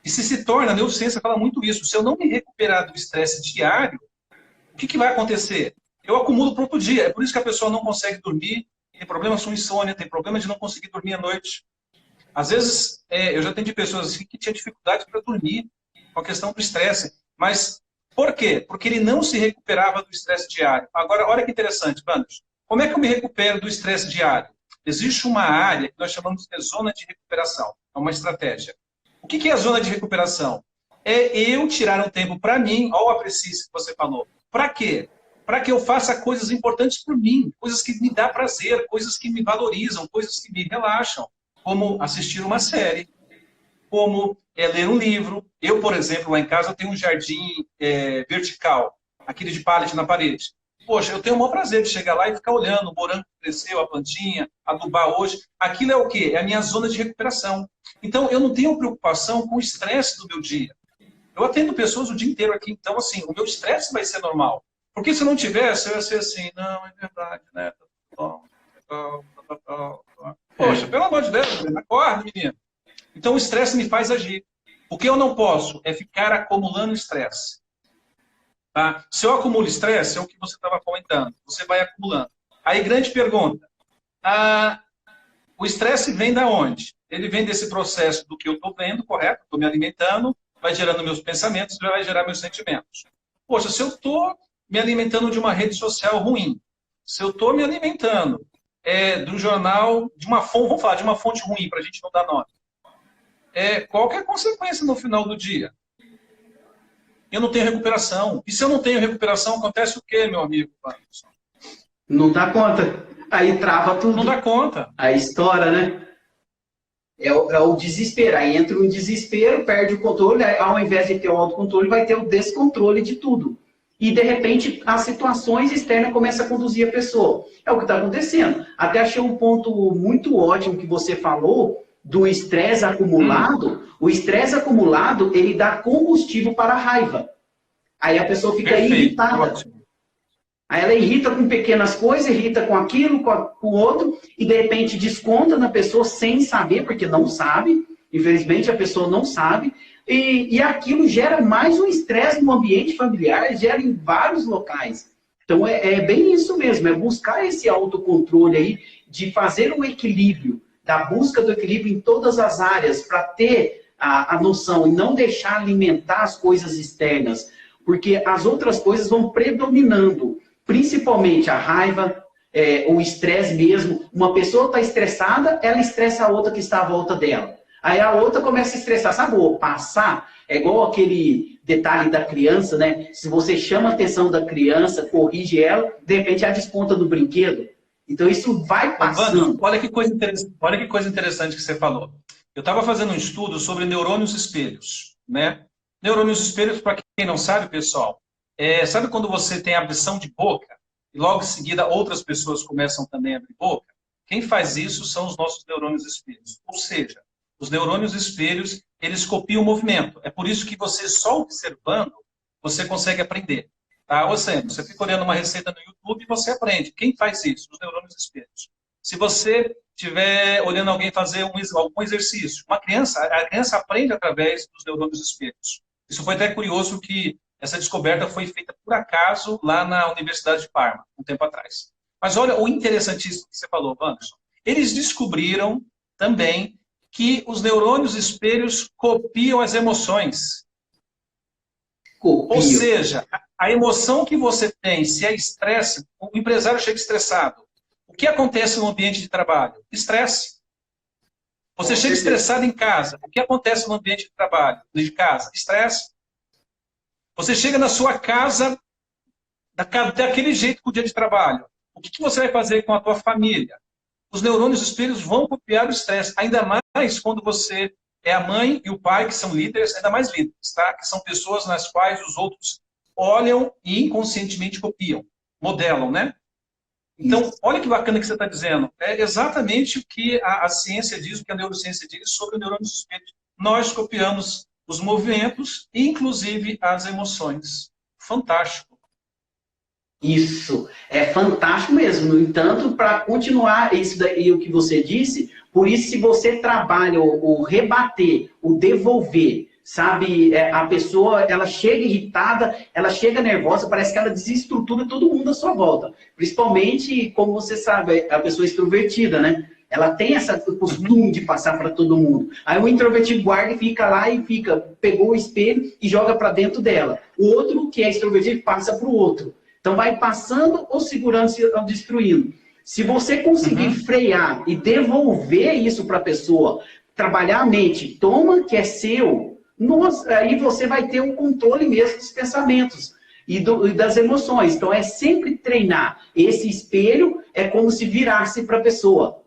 E se torna, a neurociência fala muito isso, se eu não me recuperar do estresse diário, o que vai acontecer? Eu acumulo para outro dia. É por isso que a pessoa não consegue dormir, tem problemas com insônia, tem problema de não conseguir dormir à noite. Às vezes, eu já atendi pessoas assim que tinham dificuldade para dormir com a questão do estresse. Mas por quê? Porque ele não se recuperava do estresse diário. Agora, olha que interessante, Wanderson. Como é que eu me recupero do estresse diário? Existe uma área que nós chamamos de zona de recuperação. É uma estratégia. O que é a zona de recuperação? É eu tirar um tempo para mim, olha o aprecie que você falou. Para quê? Para que eu faça coisas importantes por mim, coisas que me dão prazer, coisas que me valorizam, coisas que me relaxam, como assistir uma série, como ler um livro. Eu, por exemplo, lá em casa, eu tenho um jardim vertical, aquele de pallet na parede. Poxa, eu tenho o maior prazer de chegar lá e ficar olhando o morango que cresceu, a plantinha, adubar hoje. Aquilo é o quê? É a minha zona de recuperação. Então, eu não tenho preocupação com o estresse do meu dia. Eu atendo pessoas o dia inteiro aqui, então, assim, o meu estresse vai ser normal. Porque se não tivesse, eu ia ser assim, não, é verdade, né? Poxa, pelo amor de Deus, acorda, menino. Então, o estresse me faz agir. O que eu não posso é ficar acumulando estresse. Tá? Se eu acumulo estresse, é o que você estava comentando. Você vai acumulando. Aí, grande pergunta. O estresse vem da onde? Ele vem desse processo do que eu estou vendo, correto? Estou me alimentando, vai gerando meus pensamentos, vai gerar meus sentimentos. Poxa, se eu estou me alimentando de uma rede social ruim, se eu estou me alimentando do jornal, de uma fonte, vamos falar de uma fonte ruim, para a gente não dar nome. Qual que é a consequência no final do dia? Eu não tenho recuperação. E se eu não tenho recuperação, acontece o quê, meu amigo? Não dá conta. Aí trava tudo. Não dá conta. Aí estoura, né? É o desespero. Aí entra um desespero, perde o controle. Ao invés de ter o autocontrole, vai ter o descontrole de tudo. E, de repente, as situações externas começam a conduzir a pessoa. É o que está acontecendo. Até achei um ponto muito ótimo que você falou do estresse acumulado. O estresse acumulado, ele dá combustível para a raiva. Aí a pessoa fica irritada. Ótimo. Aí ela irrita com pequenas coisas, irrita com aquilo, com o outro, e de repente desconta na pessoa sem saber, porque não sabe. Infelizmente a pessoa não sabe. E aquilo gera mais um estresse no ambiente familiar, gera em vários locais. Então é bem isso mesmo, é buscar esse autocontrole aí, de fazer um equilíbrio, da busca do equilíbrio em todas as áreas, para ter a noção e não deixar alimentar as coisas externas, porque as outras coisas vão predominando, principalmente a raiva, o estresse mesmo. Uma pessoa está estressada, ela estressa a outra que está à volta dela. Aí a outra começa a estressar, sabe? O passar é igual aquele detalhe da criança, né? Se você chama a atenção da criança, corrige ela, de repente ela desponta no brinquedo. Então isso vai passando. Wanderson, olha que coisa interessante que você falou. Eu estava fazendo um estudo sobre neurônios espelhos, né? Neurônios espelhos, para quem não sabe, pessoal, sabe quando você tem abrição de boca e logo em seguida outras pessoas começam também a abrir boca? Quem faz isso são os nossos neurônios espelhos. Ou seja, os neurônios espelhos, eles copiam o movimento. É por isso que você, só observando, você consegue aprender. Tá? Ou seja, você fica olhando uma receita no YouTube e você aprende. Quem faz isso? Os neurônios espelhos. Se você estiver olhando alguém fazer algum exercício, a criança aprende através dos neurônios espelhos. Isso foi até curioso que essa descoberta foi feita por acaso lá na Universidade de Parma, um tempo atrás. Mas olha o interessantíssimo que você falou, Wanderson. Eles descobriram também que os neurônios espelhos copiam as emoções. Ou seja, a emoção que você tem, se é estresse, o empresário chega estressado. O que acontece no ambiente de trabalho? Estresse. Você chega estressado em casa. O que acontece no ambiente de trabalho, de casa? Estresse. Você chega na sua casa daquele jeito com o dia de trabalho. O que você vai fazer com a tua família? Os neurônios espelhos vão copiar o estresse, ainda mais quando você é a mãe e o pai, que são líderes, ainda mais líderes, tá? Que são pessoas nas quais os outros olham e inconscientemente copiam, modelam, né? Então, olha que bacana que você está dizendo. É exatamente o que a ciência diz, o que a neurociência diz sobre o neurônio espelho. Nós copiamos os movimentos, inclusive as emoções. Fantástico. Isso, é fantástico mesmo. No entanto, para continuar isso daí, o que você disse, por isso, se você trabalha o rebater, o devolver, sabe, a pessoa, ela chega irritada, ela chega nervosa, parece que ela desestrutura todo mundo à sua volta. Principalmente, como você sabe, a pessoa extrovertida, né? Ela tem esse costume de passar para todo mundo. Aí o introvertido guarda e fica lá e pegou o espelho e joga para dentro dela. O outro, que é extrovertido, passa para o outro. Então vai passando ou segurando, ou destruindo. Se você conseguir frear e devolver isso para a pessoa, trabalhar a mente, toma que é seu, aí você vai ter um controle mesmo dos pensamentos e das emoções. Então é sempre treinar. Esse espelho é como se virasse para a pessoa.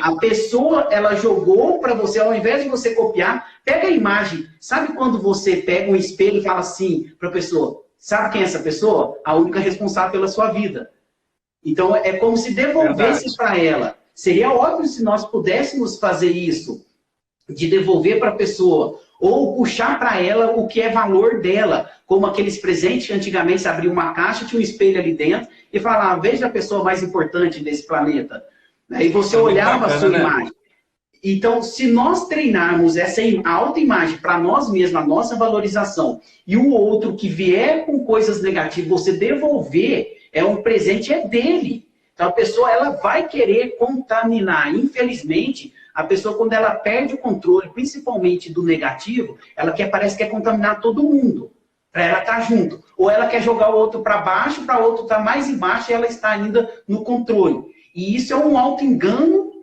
A pessoa, ela jogou para você, ao invés de você copiar, pega a imagem. Sabe quando você pega um espelho e fala assim para a pessoa, sabe quem é essa pessoa? A única responsável pela sua vida. Então, é como se devolvesse para ela. Seria óbvio se nós pudéssemos fazer isso, de devolver para a pessoa, ou puxar para ela o que é valor dela, como aqueles presentes que antigamente você abria uma caixa, tinha um espelho ali dentro, e falava, veja a pessoa mais importante desse planeta. Aí você olhava a sua imagem. Então, se nós treinarmos essa autoimagem para nós mesmos, a nossa valorização, e o outro que vier com coisas negativas, você devolver, é um presente, é dele. Então, a pessoa ela vai querer contaminar. Infelizmente, a pessoa, quando ela perde o controle, principalmente do negativo, parece que quer contaminar todo mundo, para ela estar junto. Ou ela quer jogar o outro para baixo, para o outro estar mais embaixo, e ela está ainda no controle. E isso é um auto-engano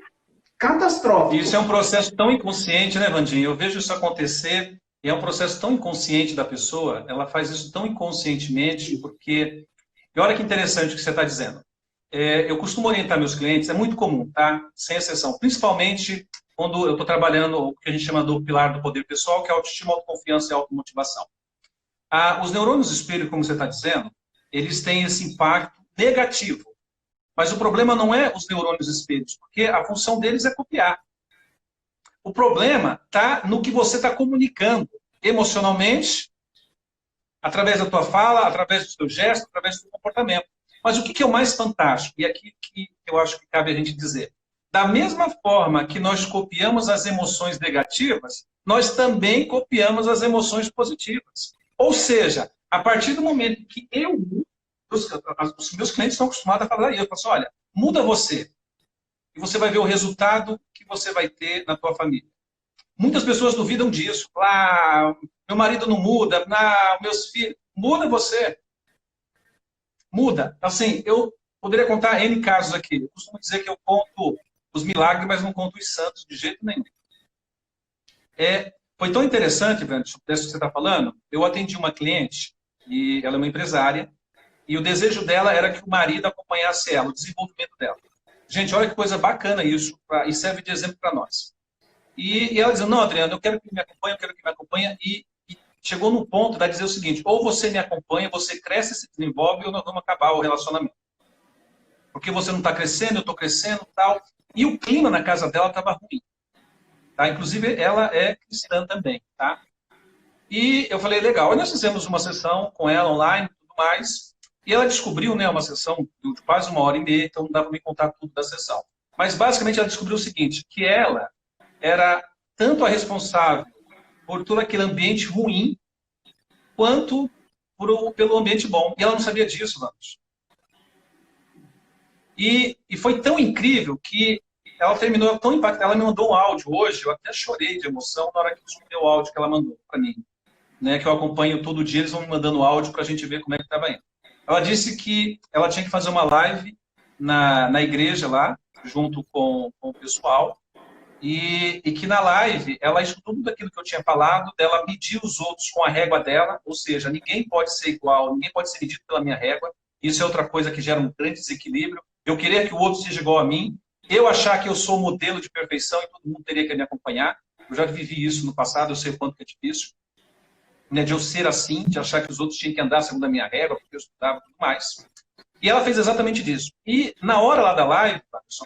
catastrófico. Isso é um processo tão inconsciente, né, Vandinho? Eu vejo isso acontecer, e é um processo tão inconsciente da pessoa, ela faz isso tão inconscientemente, porque... E olha que interessante o que você está dizendo. Eu costumo orientar meus clientes, é muito comum, tá? Sem exceção. Principalmente quando eu estou trabalhando o que a gente chama do pilar do poder pessoal, que é autoestima, autoconfiança e automotivação. Os neurônios espelho, como você está dizendo, eles têm esse impacto negativo. Mas o problema não é os neurônios espelhos, porque a função deles é copiar. O problema está no que você está comunicando emocionalmente, através da tua fala, através do teu gesto, através do teu comportamento. Mas o que é o mais fantástico? E aqui que eu acho que cabe a gente dizer. Da mesma forma que nós copiamos as emoções negativas, nós também copiamos as emoções positivas. Ou seja, a partir do momento que eu mudo, os meus clientes estão acostumados a falar, eu falo assim, olha, muda você. E você vai ver o resultado que você vai ter na tua família. Muitas pessoas duvidam disso. Meu marido não muda, meus filhos... Muda você. Muda. Assim, eu poderia contar N casos aqui. Eu costumo dizer que eu conto os milagres, mas não conto os santos de jeito nenhum. Foi tão interessante, Brando, isso que você está falando. Eu atendi uma cliente, e ela é uma empresária, e o desejo dela era que o marido acompanhasse ela, o desenvolvimento dela. Gente, olha que coisa bacana isso, e serve de exemplo para nós. E ela dizia, não, Adriano, eu quero que me acompanhe, eu quero que me acompanhe. E chegou no ponto de dizer o seguinte, ou você me acompanha, você cresce, se desenvolve, ou nós vamos acabar o relacionamento. Porque você não está crescendo, eu estou crescendo e tal. E o clima na casa dela estava ruim. Tá? Inclusive, ela é cristã também. Tá? E eu falei, legal. Aí nós fizemos uma sessão com ela online e tudo mais. E ela descobriu, né, uma sessão de quase 1h30, então não dá para me contar tudo da sessão. Mas, basicamente, ela descobriu o seguinte, que ela era tanto a responsável por todo aquele ambiente ruim, quanto pelo ambiente bom. E ela não sabia disso, vamos. E foi tão incrível que ela terminou tão impactada. Ela me mandou um áudio hoje, eu até chorei de emoção na hora que eu escutei o áudio que ela mandou para mim. Né, que eu acompanho todo dia, eles vão me mandando áudio para a gente ver como é que estava indo. Ela disse que ela tinha que fazer uma live na igreja lá, junto com o pessoal, e que na live ela escutou tudo aquilo que eu tinha falado, dela medir os outros com a régua dela, ou seja, ninguém pode ser igual, ninguém pode ser medido pela minha régua. Isso é outra coisa que gera um grande desequilíbrio. Eu querer que o outro seja igual a mim, eu achar que eu sou modelo de perfeição e todo mundo teria que me acompanhar. Eu já vivi isso no passado, eu sei o quanto que é difícil, né, de eu ser assim, de achar que os outros tinham que andar segundo a minha régua, porque eu estudava e tudo mais. E ela fez exatamente disso. E na hora lá da live,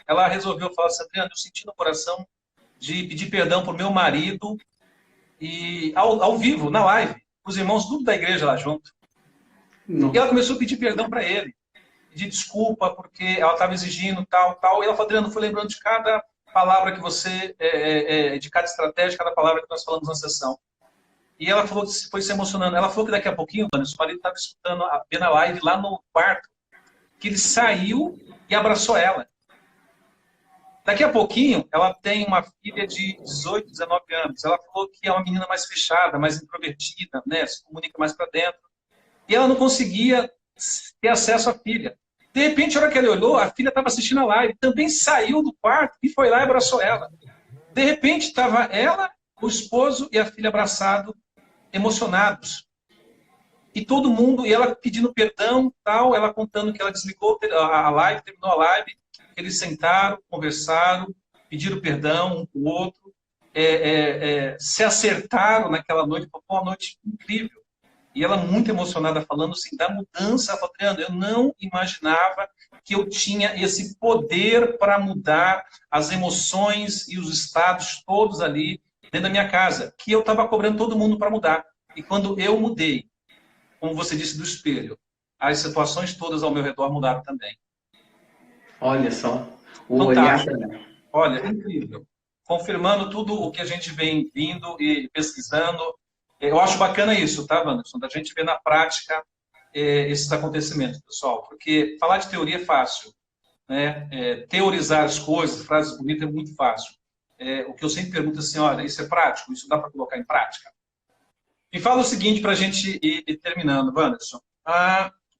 ela resolveu falar assim, Adriano, eu senti no coração de pedir perdão para o meu marido, e ao vivo, na live, os irmãos tudo da igreja lá junto. Não. E ela começou a pedir perdão para ele, pedir desculpa, porque ela estava exigindo tal, tal. E ela falou, Adriano, fui lembrando de cada palavra que você, de cada estratégia, cada palavra que nós falamos na sessão. E ela falou, foi se emocionando. Ela falou que daqui a pouquinho, o marido estava escutando a live lá no quarto, que ele saiu e abraçou ela. Daqui a pouquinho, ela tem uma filha de 18, 19 anos. Ela falou que é uma menina mais fechada, mais introvertida, né? Se comunica mais para dentro. E ela não conseguia ter acesso à filha. De repente, a hora que ela olhou, a filha estava assistindo a live. Também saiu do quarto e foi lá e abraçou ela. De repente, estava ela, o esposo e a filha abraçados, emocionados. E todo mundo, e ela pedindo perdão, tal, ela contando que ela desligou a live, terminou a live. Eles sentaram, conversaram, pediram perdão um para o outro, se acertaram naquela noite, foi uma noite incrível. E ela muito emocionada, falando assim, da mudança. Ela falou, Adriano, eu não imaginava que eu tinha esse poder para mudar as emoções e os estados todos ali dentro da minha casa, que eu estava cobrando todo mundo para mudar. E quando eu mudei, como você disse, do espelho, as situações todas ao meu redor mudaram também. Olha só, o Fantástico. olhar. Olha, incrível. Confirmando tudo o que a gente vem vindo e pesquisando. Eu acho bacana isso, tá, Wanderson? Da gente ver na prática esses acontecimentos, pessoal. Porque falar de teoria é fácil, né? Teorizar as coisas, frases bonitas, é muito fácil. O que eu sempre pergunto assim, olha, isso é prático? Isso dá para colocar em prática? Me fala o seguinte para a gente ir terminando, Wanderson.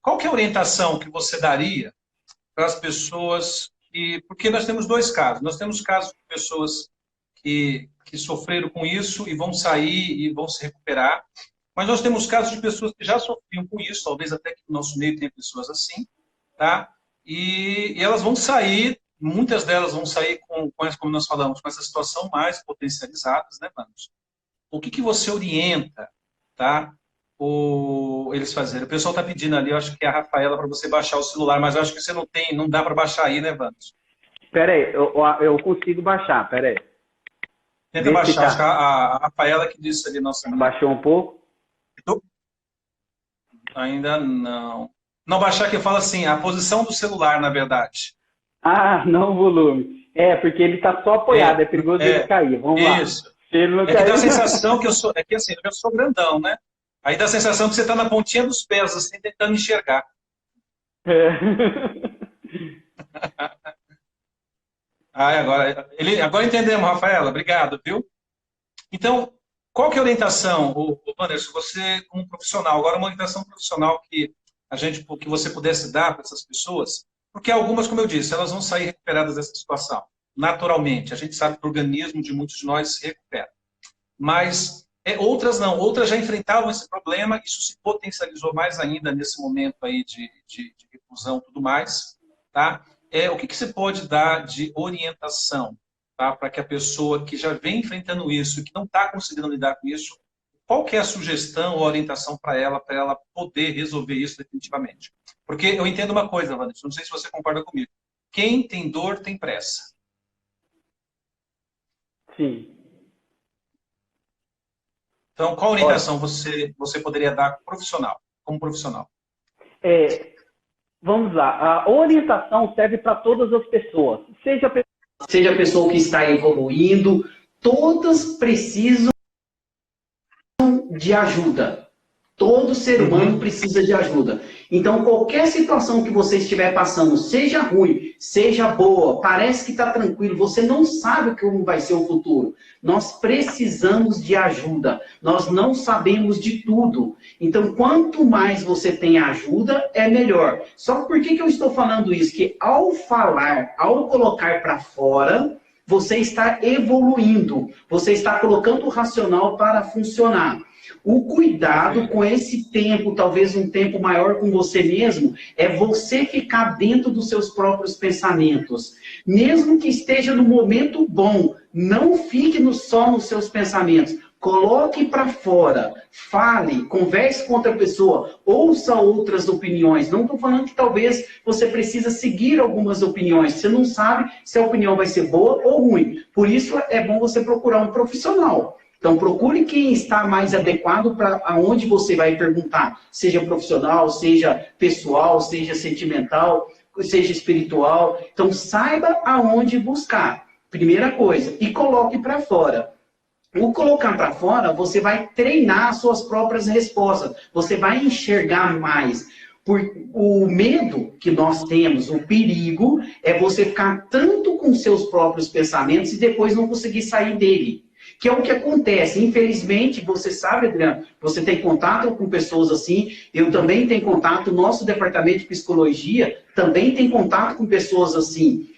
Qual que é a orientação que você daria para as pessoas porque nós temos dois casos. Nós temos casos de pessoas que sofreram com isso e vão sair e vão se recuperar. Mas nós temos casos de pessoas que já sofriam com isso, talvez até que no nosso meio tenha pessoas assim, tá? E elas vão sair, muitas delas vão sair como nós falamos, com essa situação mais potencializadas, né, Manos? O que você orienta, tá? Eles fazerem. O pessoal está pedindo ali, eu acho que é a Rafaela, para você baixar o celular, mas eu acho que você não dá para baixar aí, né, Vanos? Espera aí, eu consigo baixar, espera aí. Tenta baixar, acho que a Rafaela que disse ali, nossa... Baixou um pouco? Ainda não. Não, baixar que eu falo assim, a posição do celular, na verdade. Não o volume. Porque ele está só apoiado, é perigoso ele cair. Vamos lá. Isso. Que dá a sensação que eu sou... que assim, eu já sou grandão, né? Aí dá a sensação que você está na pontinha dos pés, assim, tentando enxergar. Agora entendemos, Rafaela. Obrigado, viu? Então, qual que é a orientação, Anderson, você como profissional? Agora, uma orientação profissional que você pudesse dar para essas pessoas, porque algumas, como eu disse, elas vão sair recuperadas dessa situação, naturalmente. A gente sabe que o organismo de muitos de nós se recupera. Mas... outras não, outras já enfrentavam esse problema, isso se potencializou mais ainda nesse momento aí de reclusão e tudo mais, tá? O que você pode dar de orientação, tá? Para que a pessoa que já vem enfrentando isso, que não está conseguindo lidar com isso, qual que é a sugestão ou orientação para ela poder resolver isso definitivamente? Porque eu entendo uma coisa, Vanessa, não sei se você concorda comigo, quem tem dor tem pressa. Sim. Então, qual orientação você poderia dar como profissional? Vamos lá. A orientação serve para todas as pessoas. Seja a pessoa que está evoluindo, todas precisam de ajuda. Todo ser humano precisa de ajuda. Então, qualquer situação que você estiver passando, seja ruim, seja boa, parece que está tranquilo, você não sabe como vai ser o futuro. Nós precisamos de ajuda. Nós não sabemos de tudo. Então, quanto mais você tem ajuda, é melhor. Só que por que eu estou falando isso? Que ao falar, ao colocar para fora, você está evoluindo, você está colocando o racional para funcionar. O cuidado com esse tempo, talvez um tempo maior com você mesmo, é você ficar dentro dos seus próprios pensamentos. Mesmo que esteja no momento bom, não fique só nos seus pensamentos. Coloque para fora, fale, converse com outra pessoa, ouça outras opiniões. Não estou falando que talvez você precisa seguir algumas opiniões. Você não sabe se a opinião vai ser boa ou ruim. Por isso é bom você procurar um profissional. Então procure quem está mais adequado para aonde você vai perguntar. Seja profissional, seja pessoal, seja sentimental, seja espiritual. Então saiba aonde buscar. Primeira coisa. E coloque para fora. O colocar para fora, você vai treinar as suas próprias respostas. Você vai enxergar mais. O medo que nós temos, o perigo, é você ficar tanto com seus próprios pensamentos e depois não conseguir sair dele. Que é o que acontece. Infelizmente, você sabe, Adriano, você tem contato com pessoas assim, eu também tenho contato, nosso departamento de psicologia também tem contato com pessoas assim.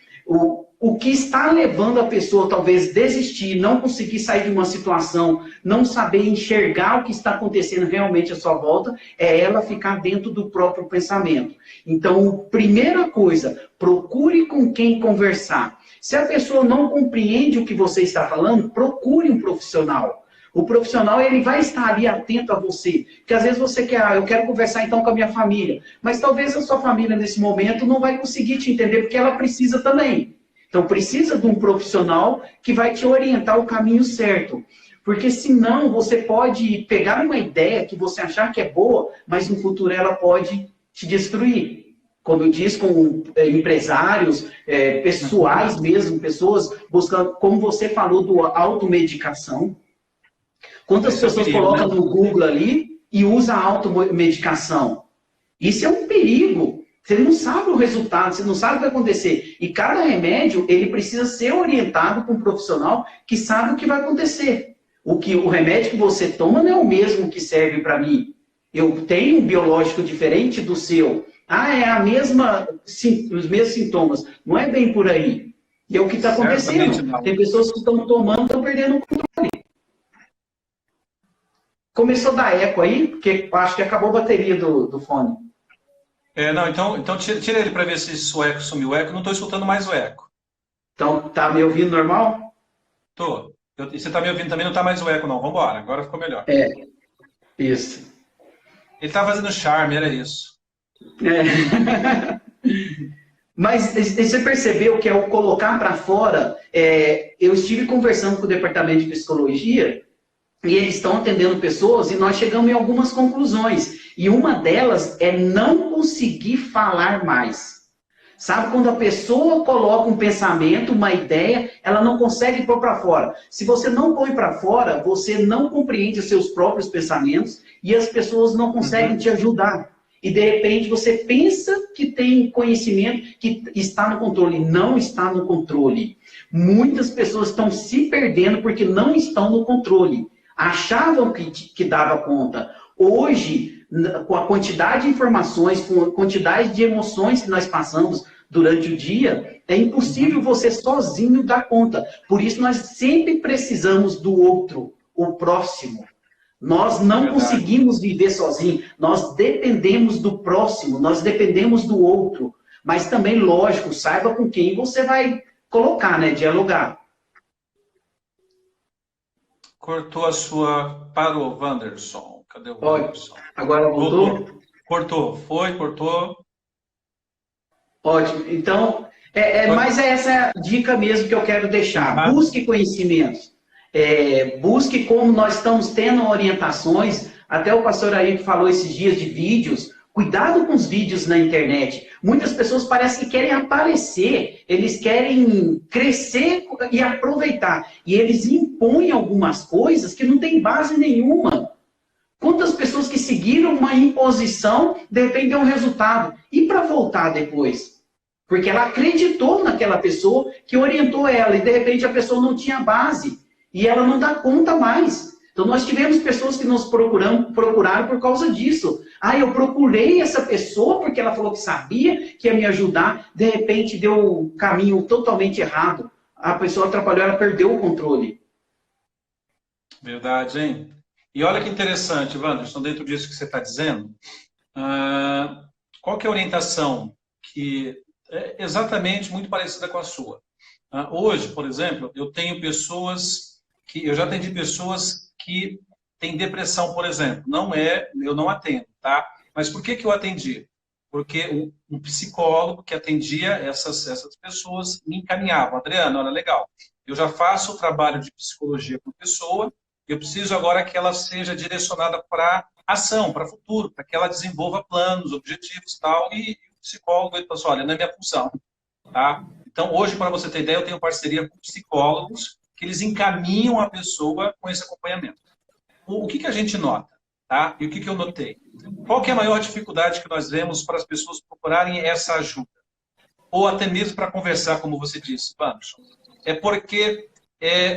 O que está levando a pessoa talvez desistir, não conseguir sair de uma situação, não saber enxergar o que está acontecendo realmente à sua volta, é ela ficar dentro do próprio pensamento. Então, primeira coisa, procure com quem conversar. Se a pessoa não compreende o que você está falando, procure um profissional. O profissional, ele vai estar ali atento a você. Porque às vezes você quer, eu quero conversar então com a minha família. Mas talvez a sua família nesse momento não vai conseguir te entender, porque ela precisa também. Então precisa de um profissional que vai te orientar o caminho certo. Porque senão você pode pegar uma ideia que você achar que é boa, mas no futuro ela pode te destruir. Como eu disse, com empresários, pessoais mesmo, pessoas buscando, como você falou, do automedicação. Quantas pessoas colocam no Google ali e usam a automedicação? Isso é um perigo. Você não sabe o resultado, você não sabe o que vai acontecer. E cada remédio, ele precisa ser orientado com um profissional que sabe o que vai acontecer. O remédio que você toma não é o mesmo que serve para mim. Eu tenho um biológico diferente do seu. É a mesma, os mesmos sintomas. Não é bem por aí. E é o que está acontecendo. Tem pessoas que estão tomando e estão perdendo o controle. Começou a dar eco aí, porque acho que acabou a bateria do fone. Não, então tira ele para ver se o eco sumiu. O eco, não estou escutando mais o eco. Então, tá me ouvindo normal? Tô. Você está me ouvindo também, não está mais o eco, não. Vamos embora, agora ficou melhor. Isso. Ele está fazendo charme, era isso. Mas você percebeu que ao colocar para fora, eu estive conversando com o departamento de psicologia e eles estão atendendo pessoas e nós chegamos em algumas conclusões. E uma delas é não conseguir falar mais. Sabe, quando a pessoa coloca um pensamento, uma ideia, ela não consegue pôr para fora. Se você não põe para fora, você não compreende os seus próprios pensamentos e as pessoas não conseguem te ajudar. E de repente você pensa que tem conhecimento, que está no controle. Não está no controle. Muitas pessoas estão se perdendo porque não estão no controle. Achavam que dava conta. Hoje, com a quantidade de informações, com a quantidade de emoções que nós passamos durante o dia, é impossível você sozinho dar conta. Por isso nós sempre precisamos do outro, o próximo. Nós não conseguimos viver sozinhos, nós dependemos do próximo, nós dependemos do outro. Mas também, lógico, saiba com quem você vai colocar, né? Dialogar. Cortou a sua... Parou, Wanderson. Cadê o Wanderson? Agora voltou? Cortou. Cortou. Ótimo. Então, mas essa dica mesmo que eu quero deixar. Busque conhecimentos. Busque como nós estamos tendo orientações. Até o pastor Ayrton falou esses dias de vídeos. Cuidado com os vídeos na internet. Muitas pessoas parecem que querem aparecer, eles querem crescer e aproveitar. E eles impõem algumas coisas que não tem base nenhuma. Quantas pessoas que seguiram uma imposição, de repente deu um resultado. E para voltar depois? Porque ela acreditou naquela pessoa que orientou ela. E de repente a pessoa não tinha base. E ela não dá conta mais. Então nós tivemos pessoas que nos procuraram por causa disso. Eu procurei essa pessoa porque ela falou que sabia que ia me ajudar. De repente deu um caminho totalmente errado. a pessoa atrapalhou, ela perdeu o controle. Verdade, hein? E olha que interessante, Wanderson, dentro disso que você está dizendo, qual que é a orientação que é exatamente muito parecida com a sua? Hoje, por exemplo, eu tenho pessoas eu já atendi pessoas que têm depressão, por exemplo. Eu não atendo, tá? Mas por que eu atendi? Porque um psicólogo que atendia essas pessoas me encaminhava. Adriano, olha, legal, eu já faço o trabalho de psicologia com a pessoa, eu preciso agora que ela seja direcionada para ação, para futuro, para que ela desenvolva planos, objetivos e tal. E o psicólogo, ele falou assim, olha, não é minha função, tá? Então, hoje, para você ter ideia, eu tenho parceria com psicólogos que eles encaminham a pessoa com esse acompanhamento. O que a gente nota? Tá? E o que eu notei? Qual que é a maior dificuldade que nós vemos para as pessoas procurarem essa ajuda? Ou até mesmo para conversar, como você disse, vamos. É porque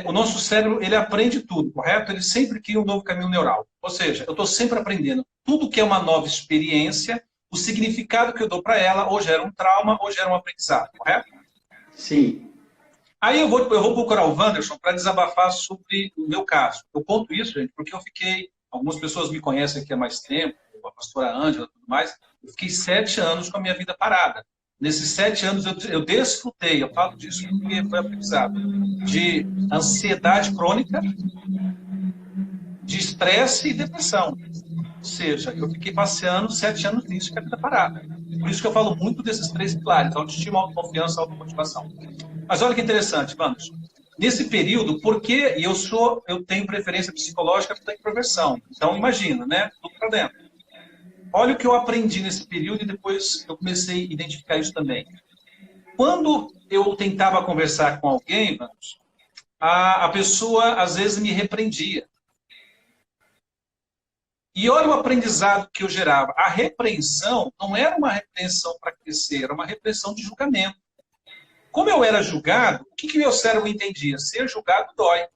o nosso cérebro, ele aprende tudo, correto? Ele sempre cria um novo caminho neural. Ou seja, eu estou sempre aprendendo. Tudo que é uma nova experiência, o significado que eu dou para ela, ou gera um trauma, ou gera um aprendizado, correto? Sim. Aí eu vou procurar o Wanderson para desabafar sobre o meu caso. Eu conto isso, gente, porque eu fiquei... Algumas pessoas me conhecem aqui há mais tempo, a pastora Ângela e tudo mais. Eu fiquei 7 anos com a minha vida parada. Nesses 7 anos eu desfrutei, eu falo disso porque foi aprendizado, de ansiedade crônica, de estresse e depressão. Ou seja, eu fiquei passeando 7 anos nisso, que é a vida parada. Por isso que eu falo muito desses 3 pilares, autoestima, autoconfiança, automotivação. Mas olha que interessante, vamos. Nesse período, porque eu tenho preferência psicológica para introversão. Então, imagina, né? Tudo para dentro. Olha o que eu aprendi nesse período e depois eu comecei a identificar isso também. Quando eu tentava conversar com alguém, vamos, a pessoa às vezes me repreendia. E olha o aprendizado que eu gerava. A repreensão não era uma repreensão para crescer, era uma repreensão de julgamento. Como eu era julgado, o que meu cérebro entendia? Ser julgado dói.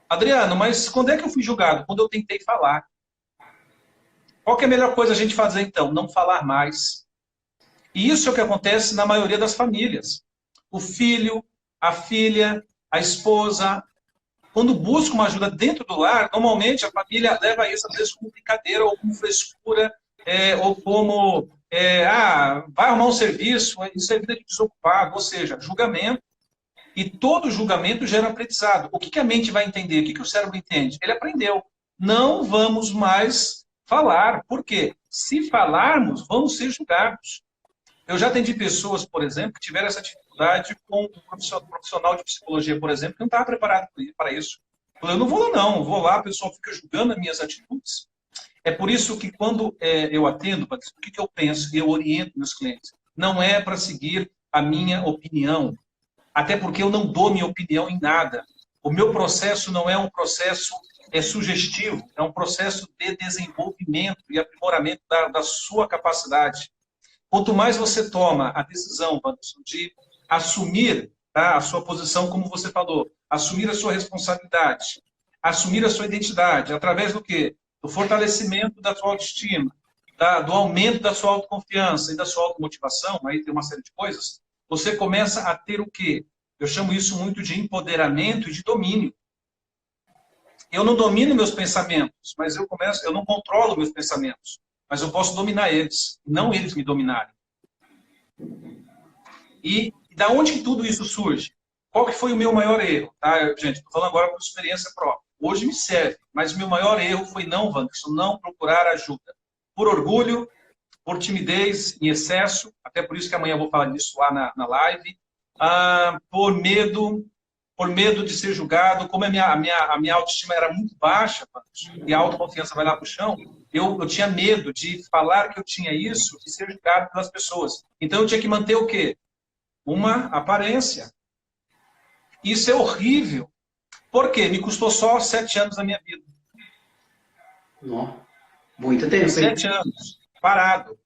Adriano, mas quando é que eu fui julgado? Quando eu tentei falar. Qual que é a melhor coisa a gente fazer, então? Não falar mais. E isso é o que acontece na maioria das famílias. O filho, a filha, a esposa, quando busca uma ajuda dentro do lar, normalmente a família leva isso, às vezes, como brincadeira, ou como frescura, ou como... vai arrumar um serviço, isso é vida de desocupado, ou seja, julgamento. E todo julgamento gera aprendizado. O que a mente vai entender? O que o cérebro entende? Ele aprendeu. Não vamos mais falar. Por quê? Se falarmos, vamos ser julgados. Eu já atendi pessoas, por exemplo, que tiveram essa dificuldade com um profissional de psicologia, por exemplo, que não estava preparado para isso. Eu falei, eu não vou lá não, vou lá, a pessoa fica julgando as minhas atitudes. É por isso que quando eu atendo, o que eu penso, eu oriento meus clientes. Não é para seguir a minha opinião, até porque eu não dou minha opinião em nada. O meu processo não é um processo sugestivo, é um processo de desenvolvimento e aprimoramento da sua capacidade. Quanto mais você toma a decisão, Wanderson, de assumir, tá, a sua posição, como você falou, assumir a sua responsabilidade, assumir a sua identidade, através do quê? Do fortalecimento da sua autoestima, do aumento da sua autoconfiança e da sua automotivação, aí tem uma série de coisas, você começa a ter o quê? Eu chamo isso muito de empoderamento e de domínio. Eu não domino meus pensamentos, mas eu não controlo meus pensamentos, mas eu posso dominar eles, não eles me dominarem. E da onde que tudo isso surge? Qual que foi o meu maior erro? Tá, gente, estou falando agora por experiência própria. Hoje me serve, mas o meu maior erro foi não, Wanderson, não procurar ajuda. Por orgulho, por timidez em excesso, até por isso que amanhã eu vou falar disso lá na live, por medo de ser julgado, como a minha autoestima era muito baixa, e a autoconfiança vai lá para o chão, eu tinha medo de falar que eu tinha isso e ser julgado pelas pessoas. Então eu tinha que manter o quê? Uma aparência. Isso é horrível. Por quê? Me custou só 7 anos da minha vida. Não. Muito tempo, hein? 7 anos, parado.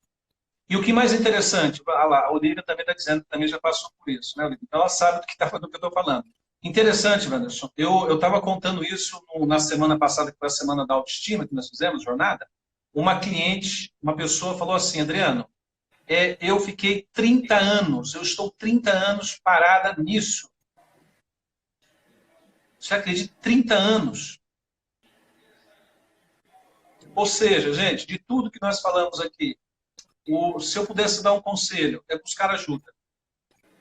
E o que mais interessante, a Olivia também está dizendo que também já passou por isso, né, Olivia? Então ela sabe do que eu estou falando. Interessante, Wanderson. Eu estava contando isso na semana passada, que foi a semana da autoestima que nós fizemos, jornada. Uma cliente, uma pessoa falou assim, Adriano, eu fiquei 30 anos, eu estou 30 anos parada nisso. Você acredita? 30 anos. Ou seja, gente, de tudo que nós falamos aqui, se eu pudesse dar um conselho, é buscar ajuda.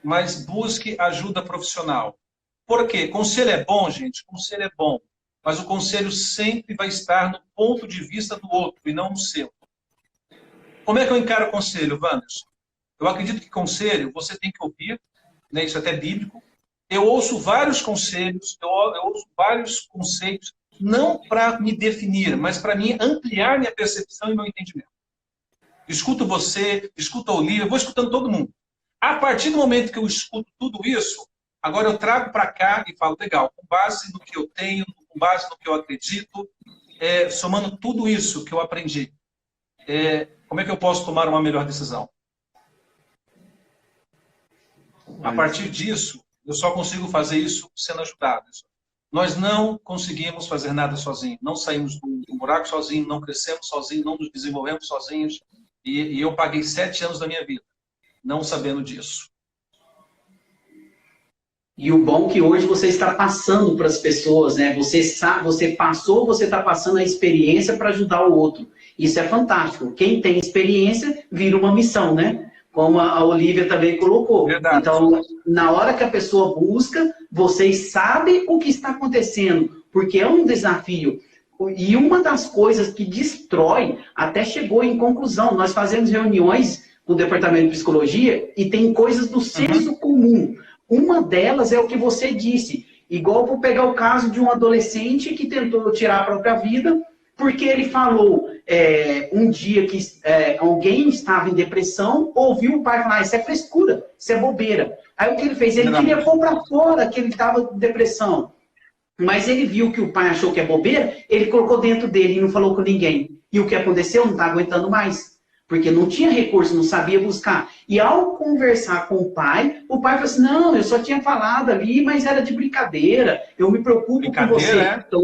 Mas busque ajuda profissional. Por quê? Conselho é bom, gente? Conselho é bom. Mas o conselho sempre vai estar no ponto de vista do outro e não no seu. Como é que eu encaro o conselho, Wanderson? Eu acredito que conselho você tem que ouvir, né? Isso é até bíblico. Eu ouço vários conselhos, eu ouço vários conceitos, não para me definir, mas para mim ampliar minha percepção e meu entendimento. Escuto você, escuto a Olívia, vou escutando todo mundo. A partir do momento que eu escuto tudo isso, agora eu trago para cá e falo, legal, com base no que eu tenho, com base no que eu acredito, somando tudo isso que eu aprendi, como é que eu posso tomar uma melhor decisão? A partir disso, eu só consigo fazer isso sendo ajudado. Nós não conseguimos fazer nada sozinhos. Não saímos do buraco sozinhos, não crescemos sozinhos, não nos desenvolvemos sozinhos. E eu paguei 7 anos da minha vida não sabendo disso. E o bom é que hoje você está passando para as pessoas, né? Você sabe, você passou, você está passando a experiência para ajudar o outro. Isso é fantástico. Quem tem experiência vira uma missão, né? Como a Olívia também colocou. Verdade. Então, na hora que a pessoa busca, vocês sabem o que está acontecendo, porque é um desafio. E uma das coisas que destrói, até chegou em conclusão, nós fazemos reuniões com o Departamento de Psicologia e tem coisas do senso comum. Uma delas é o que você disse. Igual vou pegar o caso de um adolescente que tentou tirar a própria vida porque ele falou um dia que alguém estava em depressão, ouviu o pai falar, isso é frescura, isso é bobeira. Aí o que ele fez? Ele queria pôr para fora que ele estava em depressão. Mas ele viu que o pai achou que é bobeira, ele colocou dentro dele e não falou com ninguém. E o que aconteceu? Não está aguentando mais. Porque não tinha recurso, não sabia buscar. E ao conversar com o pai falou assim, não, eu só tinha falado ali, mas era de brincadeira, eu me preocupo com você. Então,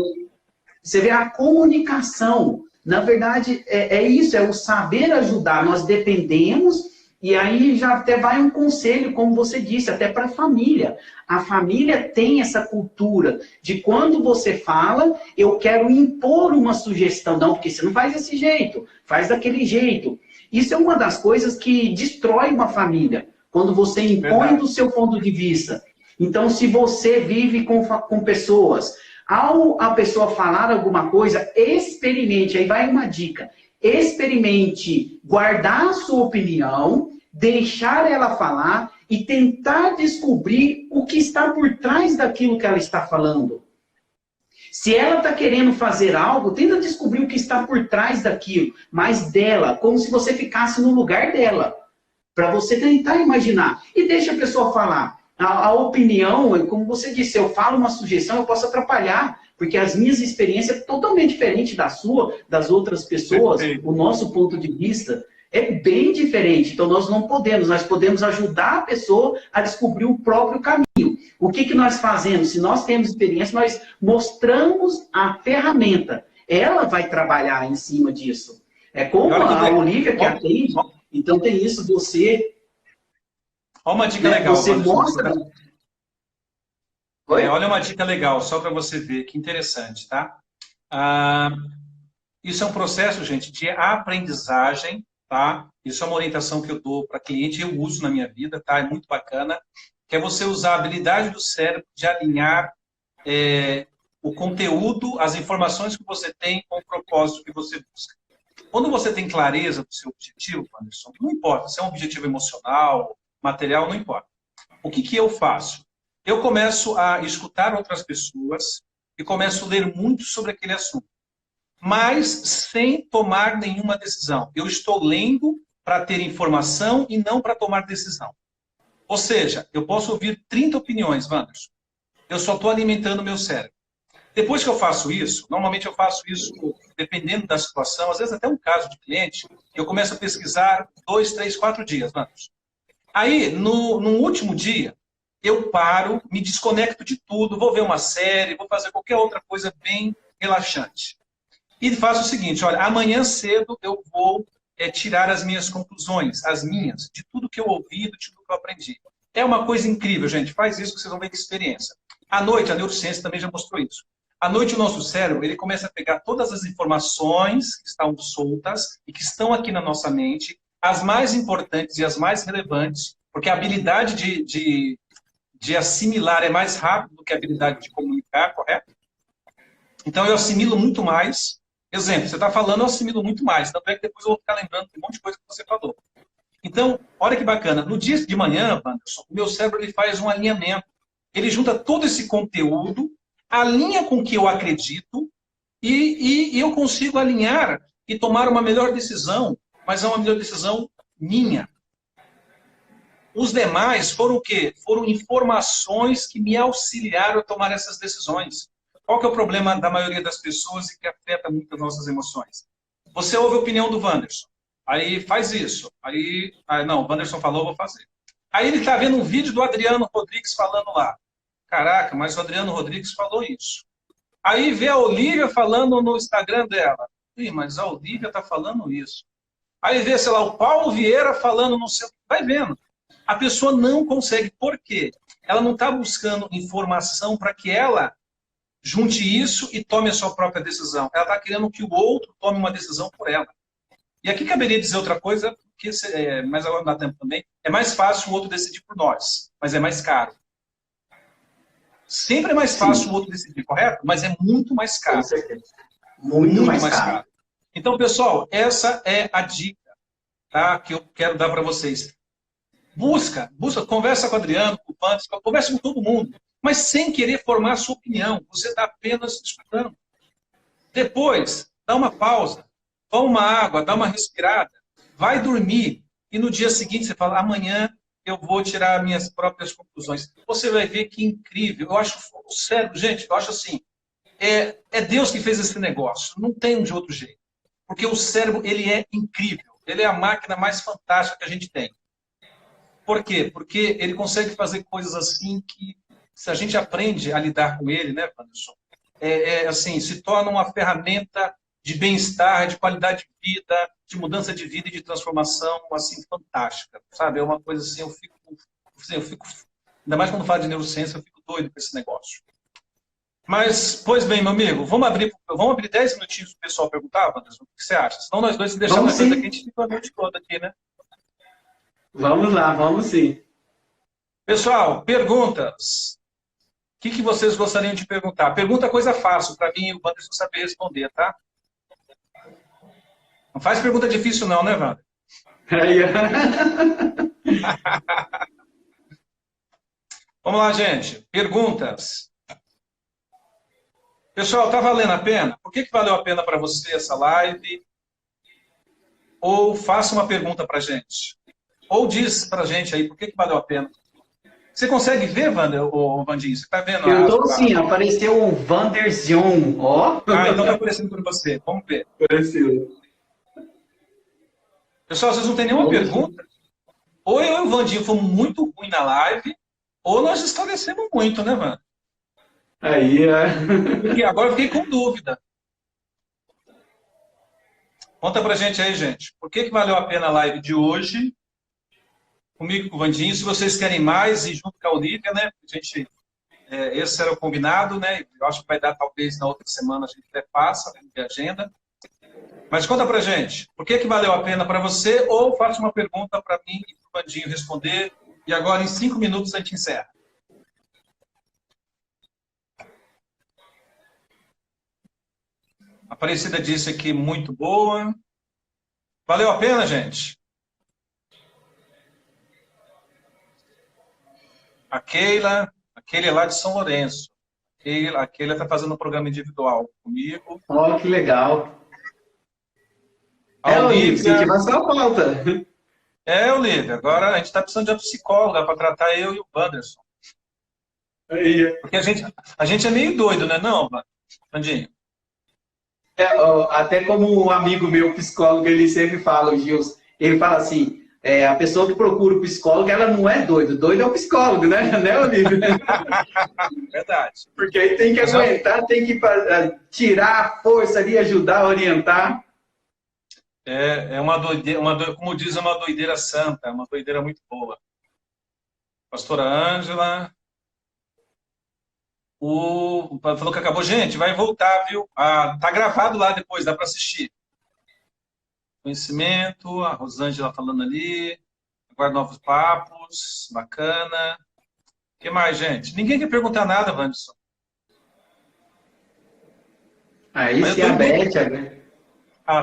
você vê a comunicação. Na verdade, é isso, é o saber ajudar. Nós dependemos, e aí já até vai um conselho, como você disse, até para a família. A família tem essa cultura de quando você fala, eu quero impor uma sugestão. Não, porque você não faz desse jeito, faz daquele jeito. Isso é uma das coisas que destrói uma família, quando você impõe do seu ponto de vista. Então, se você vive com pessoas, ao a pessoa falar alguma coisa, experimente, aí vai uma dica, experimente guardar a sua opinião, deixar ela falar e tentar descobrir o que está por trás daquilo que ela está falando. Se ela está querendo fazer algo, tenta descobrir o que está por trás daquilo, mas dela, como se você ficasse no lugar dela, para você tentar imaginar. E deixa a pessoa falar. A opinião, como você disse, eu falo uma sugestão, eu posso atrapalhar, porque as minhas experiências são totalmente diferentes da sua, das outras pessoas, o nosso ponto de vista é bem diferente. Então nós podemos ajudar a pessoa a descobrir o próprio caminho. O que nós fazemos? Se nós temos experiência, nós mostramos a ferramenta. Ela vai trabalhar em cima disso. É como a Olívia que atende, então tem isso, você... Olha uma dica legal. Você mostra... Olha uma dica legal, só para você ver, que interessante, tá? Isso é um processo, gente, de aprendizagem, tá? Isso é uma orientação que eu dou para cliente, eu uso na minha vida, tá? É muito bacana, que é você usar a habilidade do cérebro de alinhar o conteúdo, as informações que você tem com o propósito que você busca. Quando você tem clareza do seu objetivo, Anderson, não importa se é um objetivo emocional, material, não importa. O que eu faço? Eu começo a escutar outras pessoas e começo a ler muito sobre aquele assunto, mas sem tomar nenhuma decisão. Eu estou lendo para ter informação e não para tomar decisão. Ou seja, eu posso ouvir 30 opiniões, Wanderson. Eu só estou alimentando o meu cérebro. Depois que eu faço isso, normalmente eu faço isso dependendo da situação, às vezes até um caso de cliente, eu começo a pesquisar 2, 3, 4 dias, Wanderson. Aí, no último dia, eu paro, me desconecto de tudo, vou ver uma série, vou fazer qualquer outra coisa bem relaxante. E faço o seguinte, olha, amanhã cedo eu vou tirar as minhas conclusões, as minhas, de tudo que eu ouvi, de tudo que eu aprendi. É uma coisa incrível, gente, faz isso que vocês vão ver de experiência. À noite, a neurociência também já mostrou isso. À noite, o nosso cérebro, ele começa a pegar todas as informações que estão soltas e que estão aqui na nossa mente, as mais importantes e as mais relevantes, porque a habilidade de assimilar é mais rápido do que a habilidade de comunicar, correto? Então, eu assimilo muito mais. Exemplo, você está falando, eu assimilo muito mais. Tanto é que depois eu vou ficar lembrando de um monte de coisa que você falou. Então, olha que bacana. No dia de manhã, Anderson, o meu cérebro ele faz um alinhamento. Ele junta todo esse conteúdo, alinha com o que eu acredito e eu consigo alinhar e tomar uma melhor decisão, mas é uma melhor decisão minha. Os demais foram o quê? Foram informações que me auxiliaram a tomar essas decisões. Qual que é o problema da maioria das pessoas e que afeta muito as nossas emoções? Você ouve a opinião do Wanderson, aí faz isso, aí não, o Wanderson falou, eu vou fazer. Aí ele está vendo um vídeo do Adriano Rodrigues falando lá. Caraca, mas o Adriano Rodrigues falou isso. Aí vê a Olivia falando no Instagram dela. Ih, mas a Olivia está falando isso. Aí vê, sei lá, o Paulo Vieira falando no seu... Vai vendo. A pessoa não consegue. Por quê? Ela não está buscando informação para que ela junte isso e tome a sua própria decisão. Ela está querendo que o outro tome uma decisão por ela. E aqui caberia dizer outra coisa, porque, mas agora não dá tempo também. É mais fácil o outro decidir por nós, mas é mais caro. Sempre é mais fácil o outro decidir, correto? Mas é muito mais caro. Com certeza. Muito mais caro. Então, pessoal, essa é a dica, tá, que eu quero dar para vocês. Busca, conversa com o Adriano, com o Pantes, conversa com todo mundo, mas sem querer formar a sua opinião. Você está apenas escutando. Depois, dá uma pausa, toma uma água, dá uma respirada, vai dormir e no dia seguinte você fala, amanhã eu vou tirar minhas próprias conclusões. Você vai ver que incrível. Eu acho o cérebro, gente, eu acho assim, é Deus que fez esse negócio, não tem de outro jeito. Porque o cérebro, ele é incrível, ele é a máquina mais fantástica que a gente tem. Por quê? Porque ele consegue fazer coisas assim que, se a gente aprende a lidar com ele, né, Anderson? Assim, se torna uma ferramenta de bem-estar, de qualidade de vida, de mudança de vida e de transformação, assim, fantástica, sabe? É uma coisa assim, eu fico ainda mais quando falo de neurociência, eu fico doido com esse negócio. Mas, pois bem, meu amigo, vamos abrir 10 minutinhos para o pessoal perguntar, Anderson, o que você acha? Senão nós dois, se deixar uma coisa aqui, a gente fica a noite toda aqui, né? Vamos lá, vamos sim. Pessoal, perguntas. O que vocês gostariam de perguntar? Pergunta coisa fácil, para mim e o Wanderson saber responder, tá? Não faz pergunta difícil não, né, Wander? Vamos lá, gente. Perguntas. Pessoal, tá valendo a pena? Por que valeu a pena para você essa live? Ou faça uma pergunta para a gente. Ou diz para a gente aí por que valeu a pena. Você consegue ver, Vandinho? Você está vendo? Eu estou sim, apareceu o Wanderson, ó. Ah, então está aparecendo por você. Vamos ver. Apareceu. Pessoal, vocês não têm nenhuma pergunta? Ou eu e o Vandinho fomos muito ruim na live, ou nós esclarecemos muito, né, Wander? Aí, Porque agora eu fiquei com dúvida. Conta pra gente aí, gente. Por que valeu a pena a live de hoje? Comigo e com o Vandinho. Se vocês querem mais, e junto com a Olivia, né? Esse era o combinado, né? Eu acho que vai dar, talvez, na outra semana a gente até passa, de agenda. Mas conta pra gente. Por que valeu a pena para você? Ou faça uma pergunta para mim e para o Vandinho responder. E agora, em 5 minutos, a gente encerra. A Aparecida disse aqui, muito boa. Valeu a pena, gente? A Keila é lá de São Lourenço. A Keila está fazendo um programa individual comigo. Ó, que legal. Olivia, que vai ser a pauta. Olivia, agora a gente está precisando de uma psicóloga para tratar eu e o Wanderson. Aí. Porque a gente é meio doido, né, não, Vandinho? Até como um amigo meu, psicólogo, ele sempre fala, o Gilson, ele fala assim, a pessoa que procura o psicólogo, ela não é doido. Doido é o psicólogo, né, Olívio? Verdade. Porque aí tem que aguentar, tem que tirar a força ali, ajudar, orientar. É uma doideira, como diz, é uma doideira santa, é uma doideira muito boa. Pastora Ângela. Falou que acabou. Gente, vai voltar, viu? Tá gravado lá depois, dá para assistir. Conhecimento, a Rosângela falando ali. Agora novos papos, bacana. O que mais, gente? Ninguém quer perguntar nada, Wanderson. Aí sim, a Beth.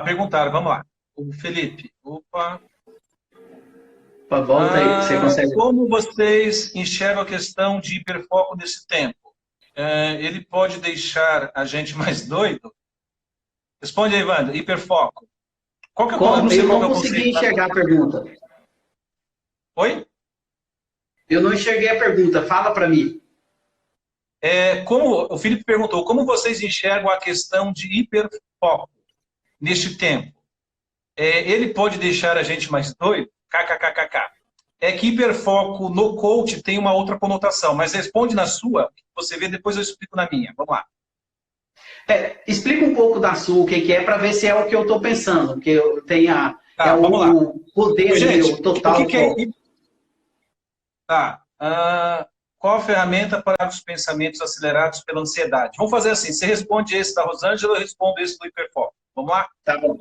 Perguntaram, vamos lá. O Felipe. Opa. Volta aí, você consegue. Como vocês enxergam a questão de hiperfoco nesse tempo? Ele pode deixar a gente mais doido? Responde aí, Wander. Hiperfoco. Qual que é eu não consegui enxergar a pergunta. Oi? Eu não enxerguei a pergunta. Fala para mim. Como o Felipe perguntou, como vocês enxergam a questão de hiperfoco neste tempo? Ele pode deixar a gente mais doido? KKKKK. É que hiperfoco no coach tem uma outra conotação, mas responde na sua, você vê, depois eu explico na minha. Vamos lá. Explica um pouco da sua, o que é, para ver se é o que eu estou pensando, porque eu tenho vamos lá. O poder gente, total. O que é? Qual a ferramenta para os pensamentos acelerados pela ansiedade? Vamos fazer assim, você responde esse da Rosângela, eu respondo esse do hiperfoco. Vamos lá? Tá bom.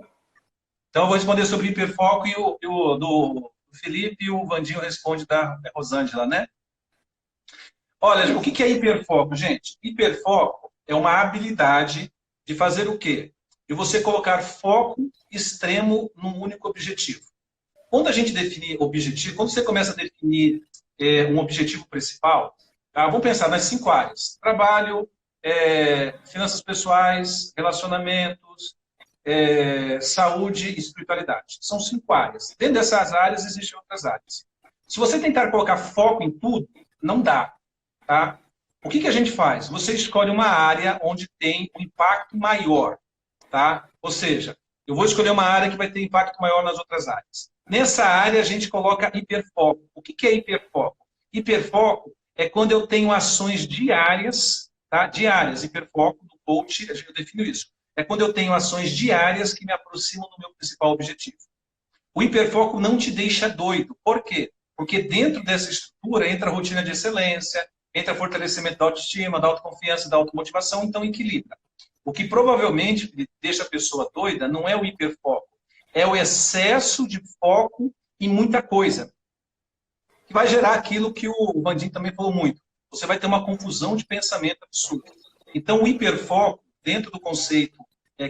Então eu vou responder sobre hiperfoco e o do Felipe e o Vandinho responde da Rosângela, né? Olha, o que é hiperfoco, gente? Hiperfoco é uma habilidade de fazer o quê? De você colocar foco extremo num único objetivo. Quando a gente define objetivo, quando você começa a definir um objetivo principal, vamos pensar nas 5 áreas. Trabalho, finanças pessoais, relacionamentos, saúde e espiritualidade. São 5 áreas. Dentro dessas áreas existem outras áreas. Se você tentar colocar foco em tudo, não dá. Tá? O que a gente faz? Você escolhe uma área onde tem um impacto maior. Tá? Ou seja, eu vou escolher uma área que vai ter impacto maior nas outras áreas. Nessa área, a gente coloca hiperfoco. O que é hiperfoco? Hiperfoco é quando eu tenho ações diárias, tá? Diárias. Hiperfoco do coach, eu defino isso. É quando eu tenho ações diárias que me aproximam do meu principal objetivo. O hiperfoco não te deixa doido. Por quê? Porque dentro dessa estrutura entra a rotina de excelência, entra fortalecimento da autoestima, da autoconfiança, da automotivação, então equilibra. O que provavelmente deixa a pessoa doida não é o hiperfoco, é o excesso de foco em muita coisa. Que vai gerar aquilo que o Vandinho também falou muito. Você vai ter uma confusão de pensamento absurda. Então, o hiperfoco, dentro do conceito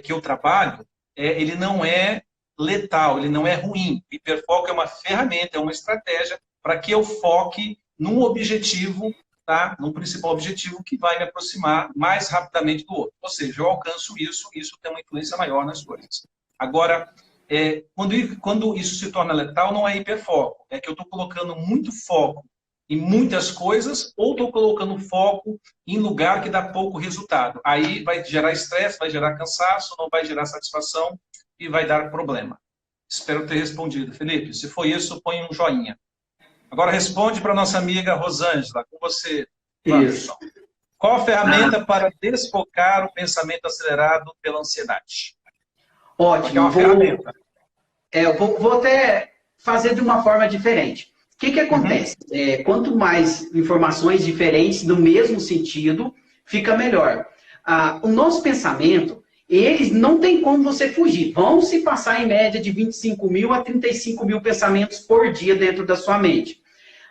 que eu trabalho, ele não é letal, ele não é ruim. O hiperfoco é uma ferramenta, é uma estratégia para que eu foque num objetivo, tá? Num principal objetivo que vai me aproximar mais rapidamente do outro. Ou seja, eu alcanço isso tem uma influência maior nas coisas. Agora, quando isso se torna letal, não é hiperfoco. É que eu estou colocando muito foco em muitas coisas ou estou colocando foco em lugar que dá pouco resultado. Aí vai gerar estresse, vai gerar cansaço, não vai gerar satisfação e vai dar problema. Espero ter respondido. Felipe, se foi isso, põe um joinha. Agora responde para nossa amiga Rosângela, com você, Wanderson. Qual a ferramenta para desfocar o pensamento acelerado pela ansiedade? Ótimo. É uma ferramenta. Eu vou até fazer de uma forma diferente. O que acontece? Quanto mais informações diferentes no mesmo sentido, fica melhor. O nosso pensamento, eles não tem como você fugir. Vão se passar em média de 25 mil a 35 mil pensamentos por dia dentro da sua mente.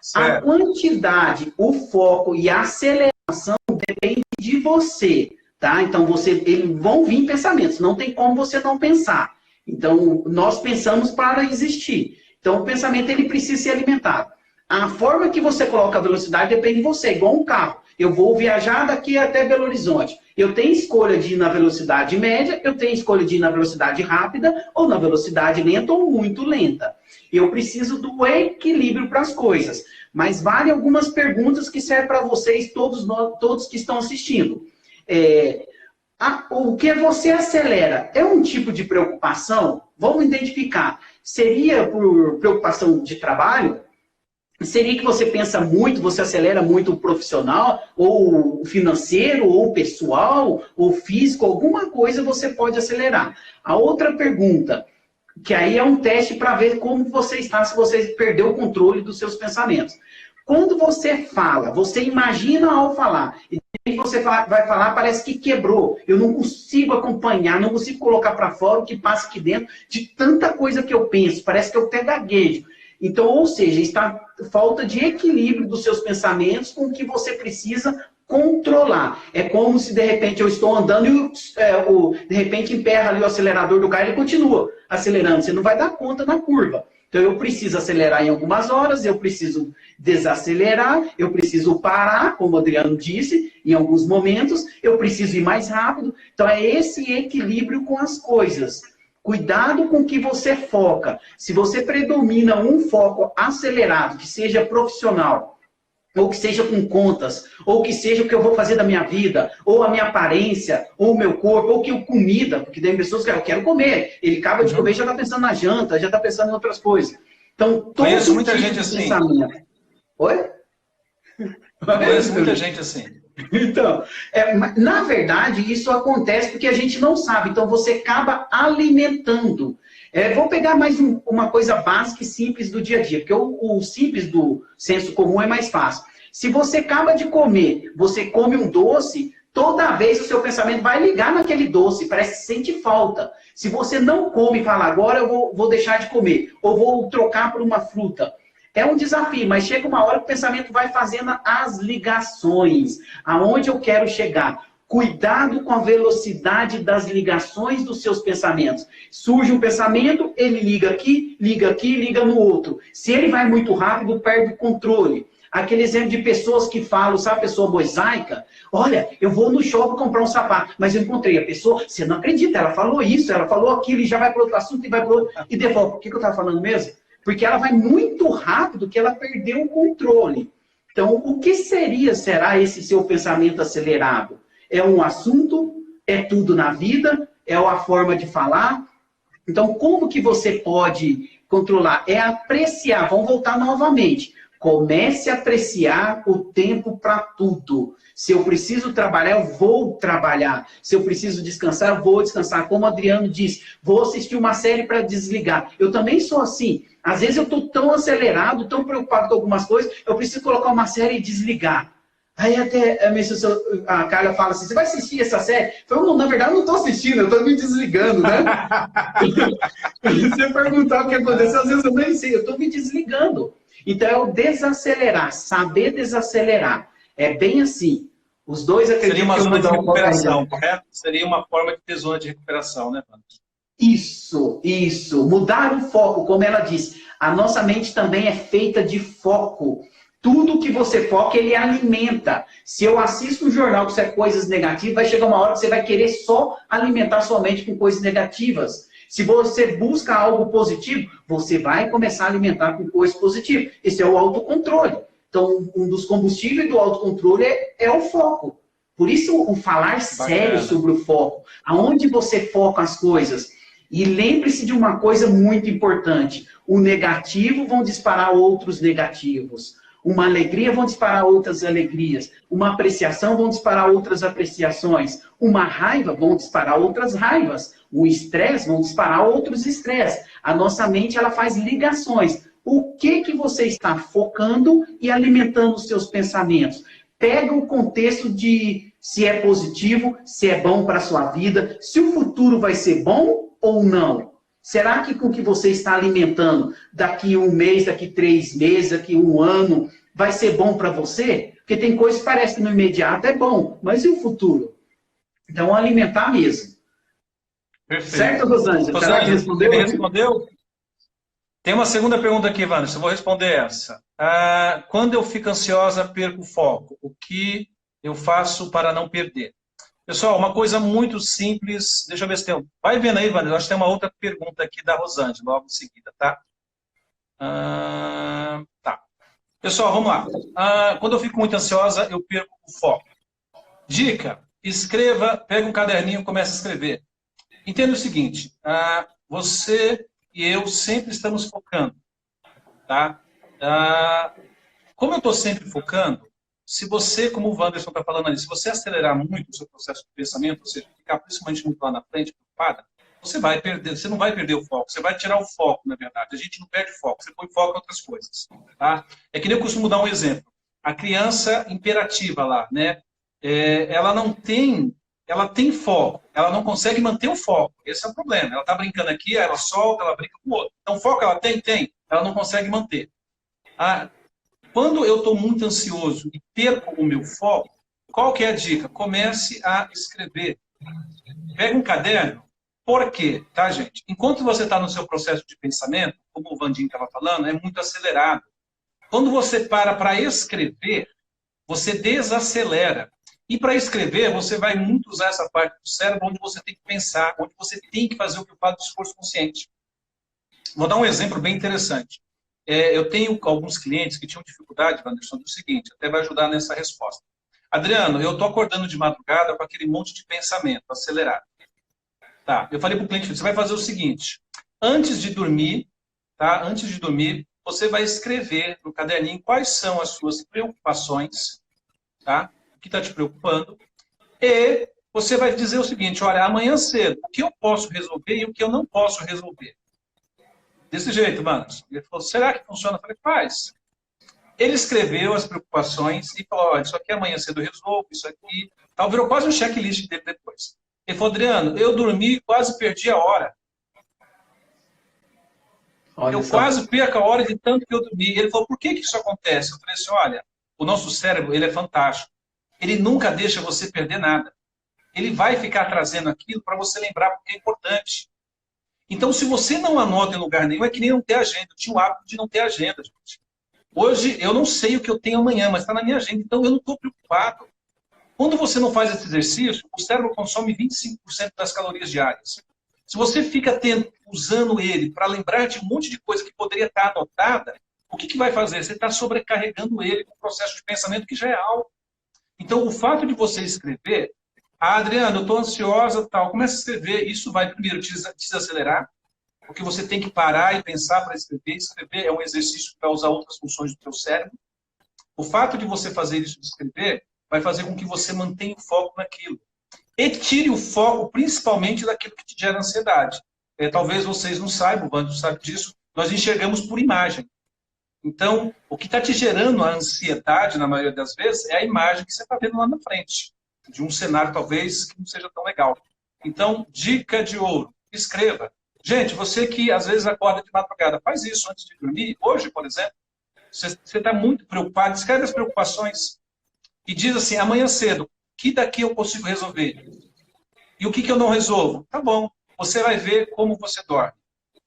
Certo. A quantidade, o foco e a aceleração depende de você. Tá? Então, eles vão vir pensamentos. Não tem como você não pensar. Então, nós pensamos para existir. Então, o pensamento ele precisa ser alimentado. A forma que você coloca a velocidade depende de você, igual um carro. Eu vou viajar daqui até Belo Horizonte. Eu tenho escolha de ir na velocidade média, eu tenho escolha de ir na velocidade rápida, ou na velocidade lenta ou muito lenta. Eu preciso do equilíbrio para as coisas. Mas vale algumas perguntas que servem para vocês, todos que estão assistindo. O que você acelera é um tipo de preocupação? Vamos identificar. Seria por preocupação de trabalho? Seria que você pensa muito, você acelera muito o profissional, ou o financeiro, ou o pessoal, ou físico, alguma coisa você pode acelerar. A outra pergunta, que aí é um teste para ver como você está, se você perdeu o controle dos seus pensamentos. Quando você fala, você imagina ao falar, e você vai falar, parece que quebrou. Eu não consigo acompanhar, não consigo colocar para fora o que passa aqui dentro de tanta coisa que eu penso. Parece que eu até gaguejo. Então, ou seja, está falta de equilíbrio dos seus pensamentos com o que você precisa controlar. É como se, de repente, eu estou andando e, de repente, emperra ali o acelerador do carro e ele continua acelerando. Você não vai dar conta na curva. Então, eu preciso acelerar em algumas horas, eu preciso desacelerar, eu preciso parar, como o Adriano disse, em alguns momentos, eu preciso ir mais rápido. Então, é esse equilíbrio com as coisas. Cuidado com o que você foca. Se você predomina um foco acelerado, que seja profissional, ou que seja com contas, ou que seja o que eu vou fazer da minha vida, ou a minha aparência, ou o meu corpo, ou que eu comida, porque tem pessoas que eu quero comer. Ele acaba de comer e já está pensando na janta, já está pensando em outras coisas. Então, todo Conheço muita tipo gente de assim. pensamento. Oi? Conheço muita gente assim. Então, na verdade, isso acontece porque a gente não sabe. Então, você acaba alimentando. Vou pegar mais uma coisa básica e simples do dia a dia, porque o simples do senso comum é mais fácil. Se você acaba de comer, você come um doce, toda vez o seu pensamento vai ligar naquele doce, parece que sente falta. Se você não come e fala, agora eu vou deixar de comer, ou vou trocar por uma fruta, é um desafio, mas chega uma hora que o pensamento vai fazendo as ligações. Aonde eu quero chegar? Cuidado com a velocidade das ligações dos seus pensamentos. Surge um pensamento, ele liga aqui, liga no outro. Se ele vai muito rápido, perde o controle. Aquele exemplo de pessoas que falam, sabe a pessoa mosaica? Olha, eu vou no shopping comprar um sapato, mas eu encontrei a pessoa, você não acredita, ela falou isso, ela falou aquilo, e já vai para outro assunto, e vai para outro, e devolve. O que eu estava falando mesmo? Porque ela vai muito rápido que ela perdeu o controle. Então, o que será esse seu pensamento acelerado? É um assunto? É tudo na vida? É a forma de falar? Então, como que você pode controlar? É apreciar. Vamos voltar novamente. Comece a apreciar o tempo para tudo. Se eu preciso trabalhar, eu vou trabalhar. Se eu preciso descansar, eu vou descansar. Como o Adriano disse, vou assistir uma série para desligar. Eu também sou assim. Às vezes eu estou tão acelerado, tão preocupado com algumas coisas, eu preciso colocar uma série e desligar. Aí até a Carla fala assim, você vai assistir essa série? Eu falo, na verdade eu não estou assistindo, eu estou me desligando, né? Se você perguntar o que aconteceu, às vezes eu nem sei, eu estou me desligando. Então é o desacelerar, saber desacelerar. É bem assim. Os dois acreditam. Seria uma zona de recuperação, correto? Seria uma forma de ter zona de recuperação, né, Wander? Isso. Mudar o foco, como ela disse. A nossa mente também é feita de foco. Tudo que você foca, ele alimenta. Se eu assisto um jornal que é coisas negativas, vai chegar uma hora que você vai querer só alimentar sua mente com coisas negativas. Se você busca algo positivo, você vai começar a alimentar com coisas positivas. Esse é o autocontrole. Então, um dos combustíveis do autocontrole é o foco. Por isso, o falar sério sobre o foco. Aonde você foca as coisas. E lembre-se de uma coisa muito importante. O negativo vão disparar outros negativos. Uma alegria vão disparar outras alegrias. Uma apreciação vão disparar outras apreciações. Uma raiva vão disparar outras raivas. O estresse vão disparar outros estresses. A nossa mente ela faz ligações. O que você está focando e alimentando os seus pensamentos? Pega o contexto de se é positivo, se é bom para a sua vida, se o futuro vai ser bom ou não. Será que com o que você está alimentando daqui um mês, daqui 3 meses, daqui um ano, vai ser bom para você? Porque tem coisas que parecem que no imediato é bom, mas e o futuro? Então, alimentar mesmo. Perfeito. Certo, Rosângela? Será que respondeu? Respondeu? Tem uma segunda pergunta aqui, Wander. Eu vou responder essa. Quando eu fico ansiosa, perco o foco. O que eu faço para não perder? Pessoal, uma coisa muito simples. Deixa eu ver se tem. Vai vendo aí, Wander. Eu acho que tem uma outra pergunta aqui da Rosângela, logo em seguida, tá? Tá. Pessoal, vamos lá. Quando eu fico muito ansiosa, eu perco o foco. Dica: escreva, pega um caderninho e comece a escrever. Entenda o seguinte: você e eu sempre estamos focando, tá? Como eu estou sempre focando, se você, como o Wanderson está falando ali, se você acelerar muito o seu processo de pensamento, ou seja, ficar principalmente muito lá na frente, preocupada, você vai perder, você não vai perder o foco, você vai tirar o foco, na verdade. A gente não perde foco, você põe foco em outras coisas, tá? É que nem eu costumo dar um exemplo. A criança imperativa lá, né? ela tem foco, ela não consegue manter o foco. Esse é o problema. Ela está brincando aqui, ela solta, ela brinca com o outro. Então, foco ela tem? Tem. Ela não consegue manter. Quando eu estou muito ansioso e perco o meu foco, qual que é a dica? Comece a escrever. Pega um caderno. Por quê? Tá, gente? Enquanto você está no seu processo de pensamento, como o Vandinho estava falando, é muito acelerado. Quando você para escrever, você desacelera. E para escrever, você vai muito usar essa parte do cérebro onde você tem que pensar, onde você tem que fazer o que eu falo do esforço consciente. Vou dar um exemplo bem interessante. Eu tenho alguns clientes que tinham dificuldade, Wanderson, do seguinte, até vai ajudar nessa resposta. Adriano, eu estou acordando de madrugada com aquele monte de pensamento acelerado. Tá, eu falei para o cliente, você vai fazer o seguinte, antes de dormir, tá? Antes de dormir, você vai escrever no caderninho quais são as suas preocupações, tá? O que está te preocupando, e você vai dizer o seguinte, olha, amanhã cedo, o que eu posso resolver e o que eu não posso resolver. Desse jeito, mano. Ele falou, será que funciona? Eu falei, faz. Ele escreveu as preocupações e falou, olha, isso aqui amanhã cedo eu resolvo, isso aqui... Tal, virou quase um checklist dele depois. Ele falou, Adriano, eu dormi e quase perdi a hora. Eu quase perco a hora de tanto que eu dormi. Ele falou, por que isso acontece? Eu falei assim, olha, o nosso cérebro, ele é fantástico. Ele nunca deixa você perder nada. Ele vai ficar trazendo aquilo para você lembrar porque é importante. Então, se você não anota em lugar nenhum, é que nem não ter agenda. Eu tinha o hábito de não ter agenda, gente. Hoje, eu não sei o que eu tenho amanhã, mas está na minha agenda. Então, eu não estou preocupado. Quando você não faz esse exercício, o cérebro consome 25% das calorias diárias. Se você fica usando ele para lembrar de um monte de coisa que poderia estar anotada, o que vai fazer? Você está sobrecarregando ele com o processo de pensamento que já é alto. Então, o fato de você escrever, Adriano, eu estou ansiosa, tal, começa a escrever, isso vai primeiro te desacelerar, porque você tem que parar e pensar para escrever. Escrever é um exercício que vai usar outras funções do teu cérebro. O fato de você fazer isso de escrever vai fazer com que você mantenha o foco naquilo. E tire o foco principalmente daquilo que te gera ansiedade. Talvez vocês não saibam, o Wando sabe disso, nós enxergamos por imagem. Então, o que está te gerando a ansiedade, na maioria das vezes, é a imagem que você está vendo lá na frente. De um cenário, talvez, que não seja tão legal. Então, dica de ouro, escreva. Gente, você que às vezes acorda de madrugada, faz isso antes de dormir. Hoje, por exemplo, você está muito preocupado, escreve as preocupações e diz assim, amanhã cedo, o que daqui eu consigo resolver? E o que eu não resolvo? Tá bom, você vai ver como você dorme.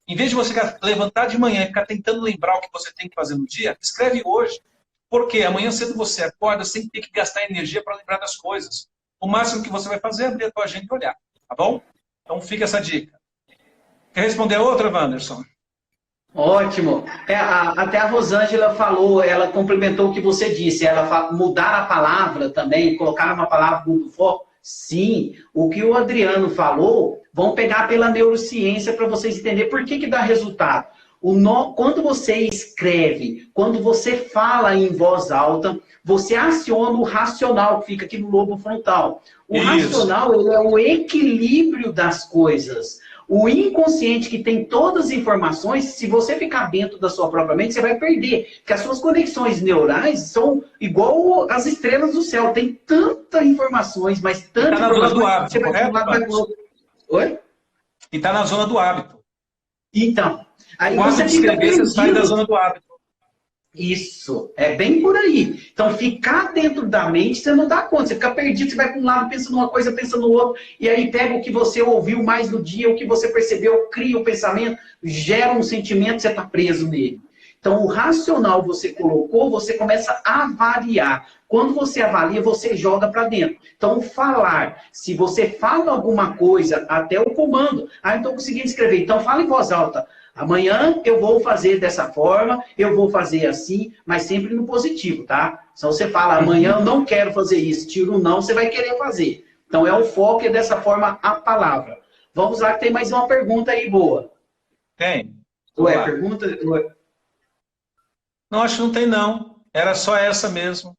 Em vez de você levantar de manhã e ficar tentando lembrar o que você tem que fazer no dia, escreve hoje. Porque amanhã cedo você acorda sem ter que gastar energia para lembrar das coisas. O máximo que você vai fazer é abrir a tua agenda e olhar. Tá bom? Então fica essa dica. Quer responder a outra, Wanderson? Ótimo. Até a Rosângela falou, ela complementou o que você disse, mudar a palavra também, colocar uma palavra muito foco. Sim, o que o Adriano falou, vão pegar pela neurociência para vocês entenderem por que dá resultado. Quando você escreve, quando você fala em voz alta, você aciona o racional, que fica aqui no lobo frontal. O racional, ele é o equilíbrio das coisas. O inconsciente, que tem todas as informações, se você ficar dentro da sua própria mente, você vai perder. Porque as suas conexões neurais são igual as estrelas do céu. Tem tantas informações, mas tanta informação. Do hábito, você vai de um lado para o outro. Oi? E está na zona do hábito. Então, aí o você fica perdido. Você sai da zona do hábito. Isso, é bem por aí. Então, ficar dentro da mente, você não dá conta. Você fica perdido, você vai para um lado, pensa numa coisa, pensa no outro, e aí pega o que você ouviu mais no dia, o que você percebeu, cria o pensamento, gera um sentimento, você está preso nele. Então, o racional você colocou, você começa a avaliar. Quando você avalia, você joga para dentro. Então, falar. Se você fala alguma coisa, até o comando. Ah, então conseguindo escrever. Então, fala em voz alta. Amanhã eu vou fazer dessa forma, eu vou fazer assim, mas sempre no positivo, tá? Se você fala, amanhã eu não quero fazer isso, tira o não, você vai querer fazer. Então, é o foco, é dessa forma a palavra. Vamos lá, que tem mais uma pergunta aí boa. Tem. Ué, pergunta? Ué. Não, acho que não tem, não. Era só essa mesmo.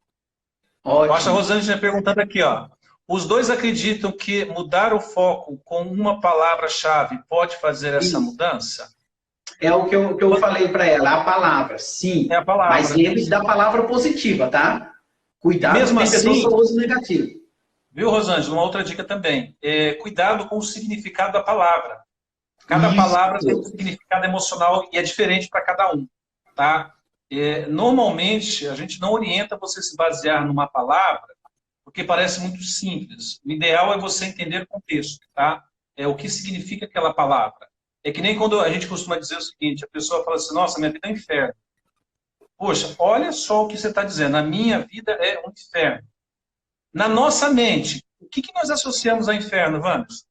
Ótimo. Eu acho a Rosângela perguntando aqui, ó. Os dois acreditam que mudar o foco com uma palavra-chave pode fazer essa mudança? É o que eu falei para ela, a palavra, sim. É a palavra. Mas lembre-se da palavra positiva, tá? Cuidado, mesmo com assim, pessoas que usam negativo. Viu, Rosângela? Uma outra dica também. Cuidado com o significado da palavra. Cada palavra tem um significado emocional e é diferente para cada um. Tá? Normalmente, a gente não orienta você se basear numa palavra porque parece muito simples. O ideal é você entender o contexto. Tá? O que significa aquela palavra. É que nem quando a gente costuma dizer o seguinte, a pessoa fala assim, nossa, minha vida é um inferno. Poxa, olha só o que você está dizendo. A minha vida é um inferno. Na nossa mente, o que nós associamos a inferno, Vamos?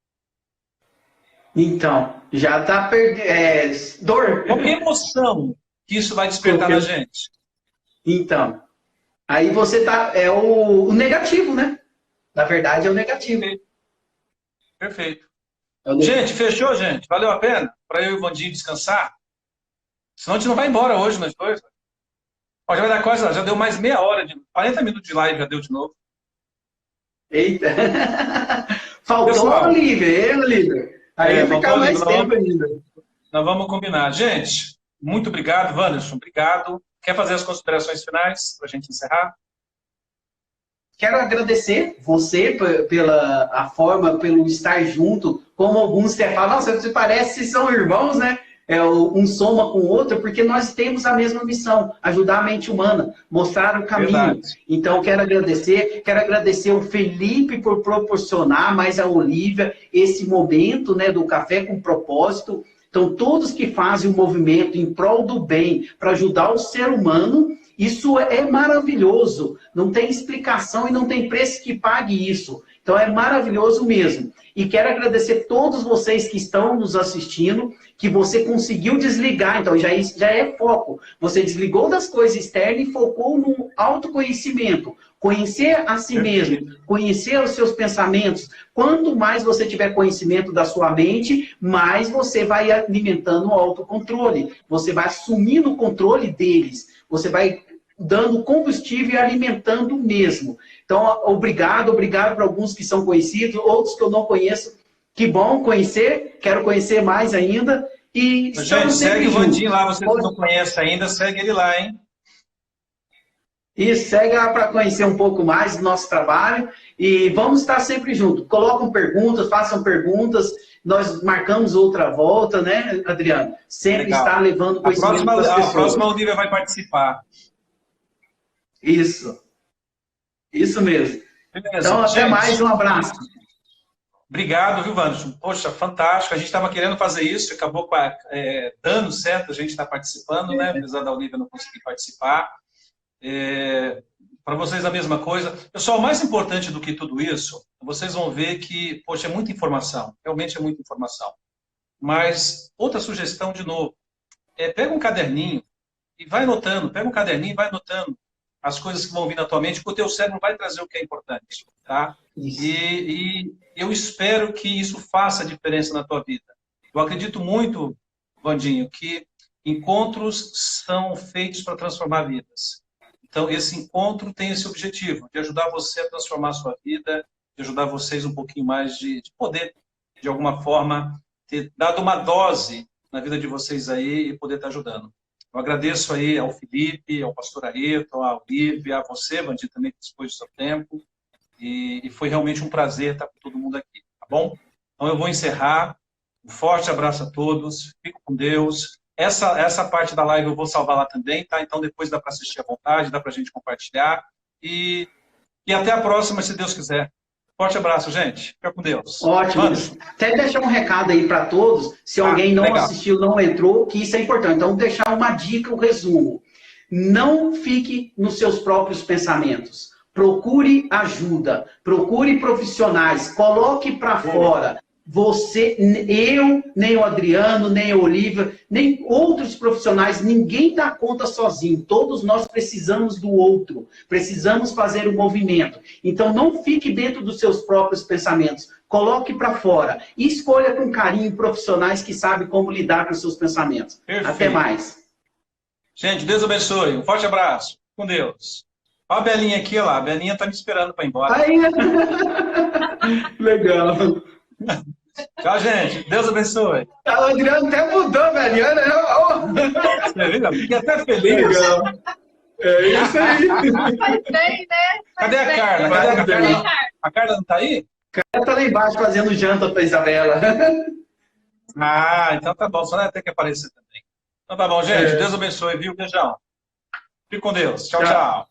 Então, já está perdendo. Dor. Qual é a emoção que isso vai despertar na gente? Então, aí você tá. É o negativo, né? Na verdade, é o negativo. Perfeito. Gente, fechou, gente? Valeu a pena? Para eu e o Vandinho descansar? Senão a gente não vai embora hoje, nós dois. Ó, já vai dar quase, já deu mais meia hora, 40 minutos de live já deu de novo. Eita! Faltou a Olivia, Olivia? Aí fica mais tempo ainda. Nós vamos combinar. Gente, muito obrigado, Wanderson. Obrigado. Quer fazer as considerações finais para a gente encerrar? Quero agradecer você pela a forma, pelo estar junto, como alguns até falam, nossa, você parece que são irmãos, né? Um soma com o outro, porque nós temos a mesma missão, ajudar a mente humana, mostrar o caminho. Verdade. Então, quero agradecer o Felipe por proporcionar, mais a Olivia, esse momento, né, do Café com Propósito. Então, todos que fazem o movimento em prol do bem, para ajudar o ser humano, isso é maravilhoso. Não tem explicação e não tem preço que pague isso. Então, é maravilhoso mesmo. E quero agradecer todos vocês que estão nos assistindo, que você conseguiu desligar. Então, já é foco. Você desligou das coisas externas e focou no autoconhecimento. Conhecer a si mesmo, conhecer os seus pensamentos. Quanto mais você tiver conhecimento da sua mente, mais você vai alimentando o autocontrole. Você vai assumindo o controle deles. Você vai dando combustível e alimentando mesmo. Então, obrigado para alguns que são conhecidos, outros que eu não conheço. Que bom conhecer, quero conhecer mais ainda. E gente, segue o Vandinho lá, você que não conhece ainda, segue ele lá, hein? Isso, segue lá para conhecer um pouco mais do nosso trabalho. E vamos estar sempre juntos. Colocam perguntas, façam perguntas. Nós marcamos outra volta, né, Adriano? Sempre está levando conhecimento para as pessoas. A próxima Olivia vai participar. Isso mesmo. Beleza. Então, até mais, um abraço. Obrigado, viu, Wanderson? Poxa, fantástico. A gente estava querendo fazer isso, acabou dando certo, a gente está participando, né? Apesar da Olivia não conseguir participar. Para vocês a mesma coisa. Pessoal, o mais importante do que tudo isso, vocês vão ver que, poxa, é muita informação. Realmente é muita informação. Mas, outra sugestão, de novo, pega um caderninho e vai anotando. Pega um caderninho e vai anotando as coisas que vão vir na tua mente, porque o teu cérebro vai trazer o que é importante, tá? E eu espero que isso faça diferença na tua vida. Eu acredito muito, Vandinho, que encontros são feitos para transformar vidas. Então, esse encontro tem esse objetivo, de ajudar você a transformar a sua vida, de ajudar vocês um pouquinho mais de poder, de alguma forma, ter dado uma dose na vida de vocês aí e poder estar ajudando. Eu agradeço aí ao Felipe, ao pastor Areto, à Olivia, a você, Vandinho, também que dispôs do seu tempo. E foi realmente um prazer estar com todo mundo aqui, tá bom? Então eu vou encerrar. Um forte abraço a todos. Fico com Deus. Essa parte da live eu vou salvar lá também, tá? Então depois dá para assistir à vontade, dá para a gente compartilhar. E até a próxima, se Deus quiser. Forte abraço, gente. Fica com Deus. Ótimo. Até deixar um recado aí para todos, se alguém não assistiu, não entrou, que isso é importante. Então, deixar uma dica, um resumo. Não fique nos seus próprios pensamentos. Procure ajuda. Procure profissionais. Coloque para fora. Você, eu, nem o Adriano, nem a Olivia, nem outros profissionais, ninguém dá conta sozinho. Todos nós precisamos do outro. Precisamos fazer o movimento. Então, não fique dentro dos seus próprios pensamentos. Coloque para fora. E escolha com carinho profissionais que sabem como lidar com os seus pensamentos. Perfeito. Até mais. Gente, Deus abençoe. Um forte abraço. Com Deus. Olha a Belinha aqui, olha lá. A Belinha está me esperando para ir embora. Aí. Legal. Tchau, gente. Deus abençoe. O Adriano até mudou, velho. Você viu? Fiquei até feliz. Legal. É isso aí. Faz bem, né? Cadê a Carla? Cadê a Carla? A Carla não está aí? Ela tá lá embaixo fazendo janta para Isabela. Ah, então tá bom. Só vai ter que aparecer também. Então tá bom, gente. Deus abençoe, viu? Beijão. Fique com Deus. Tchau, Tchau. tchau.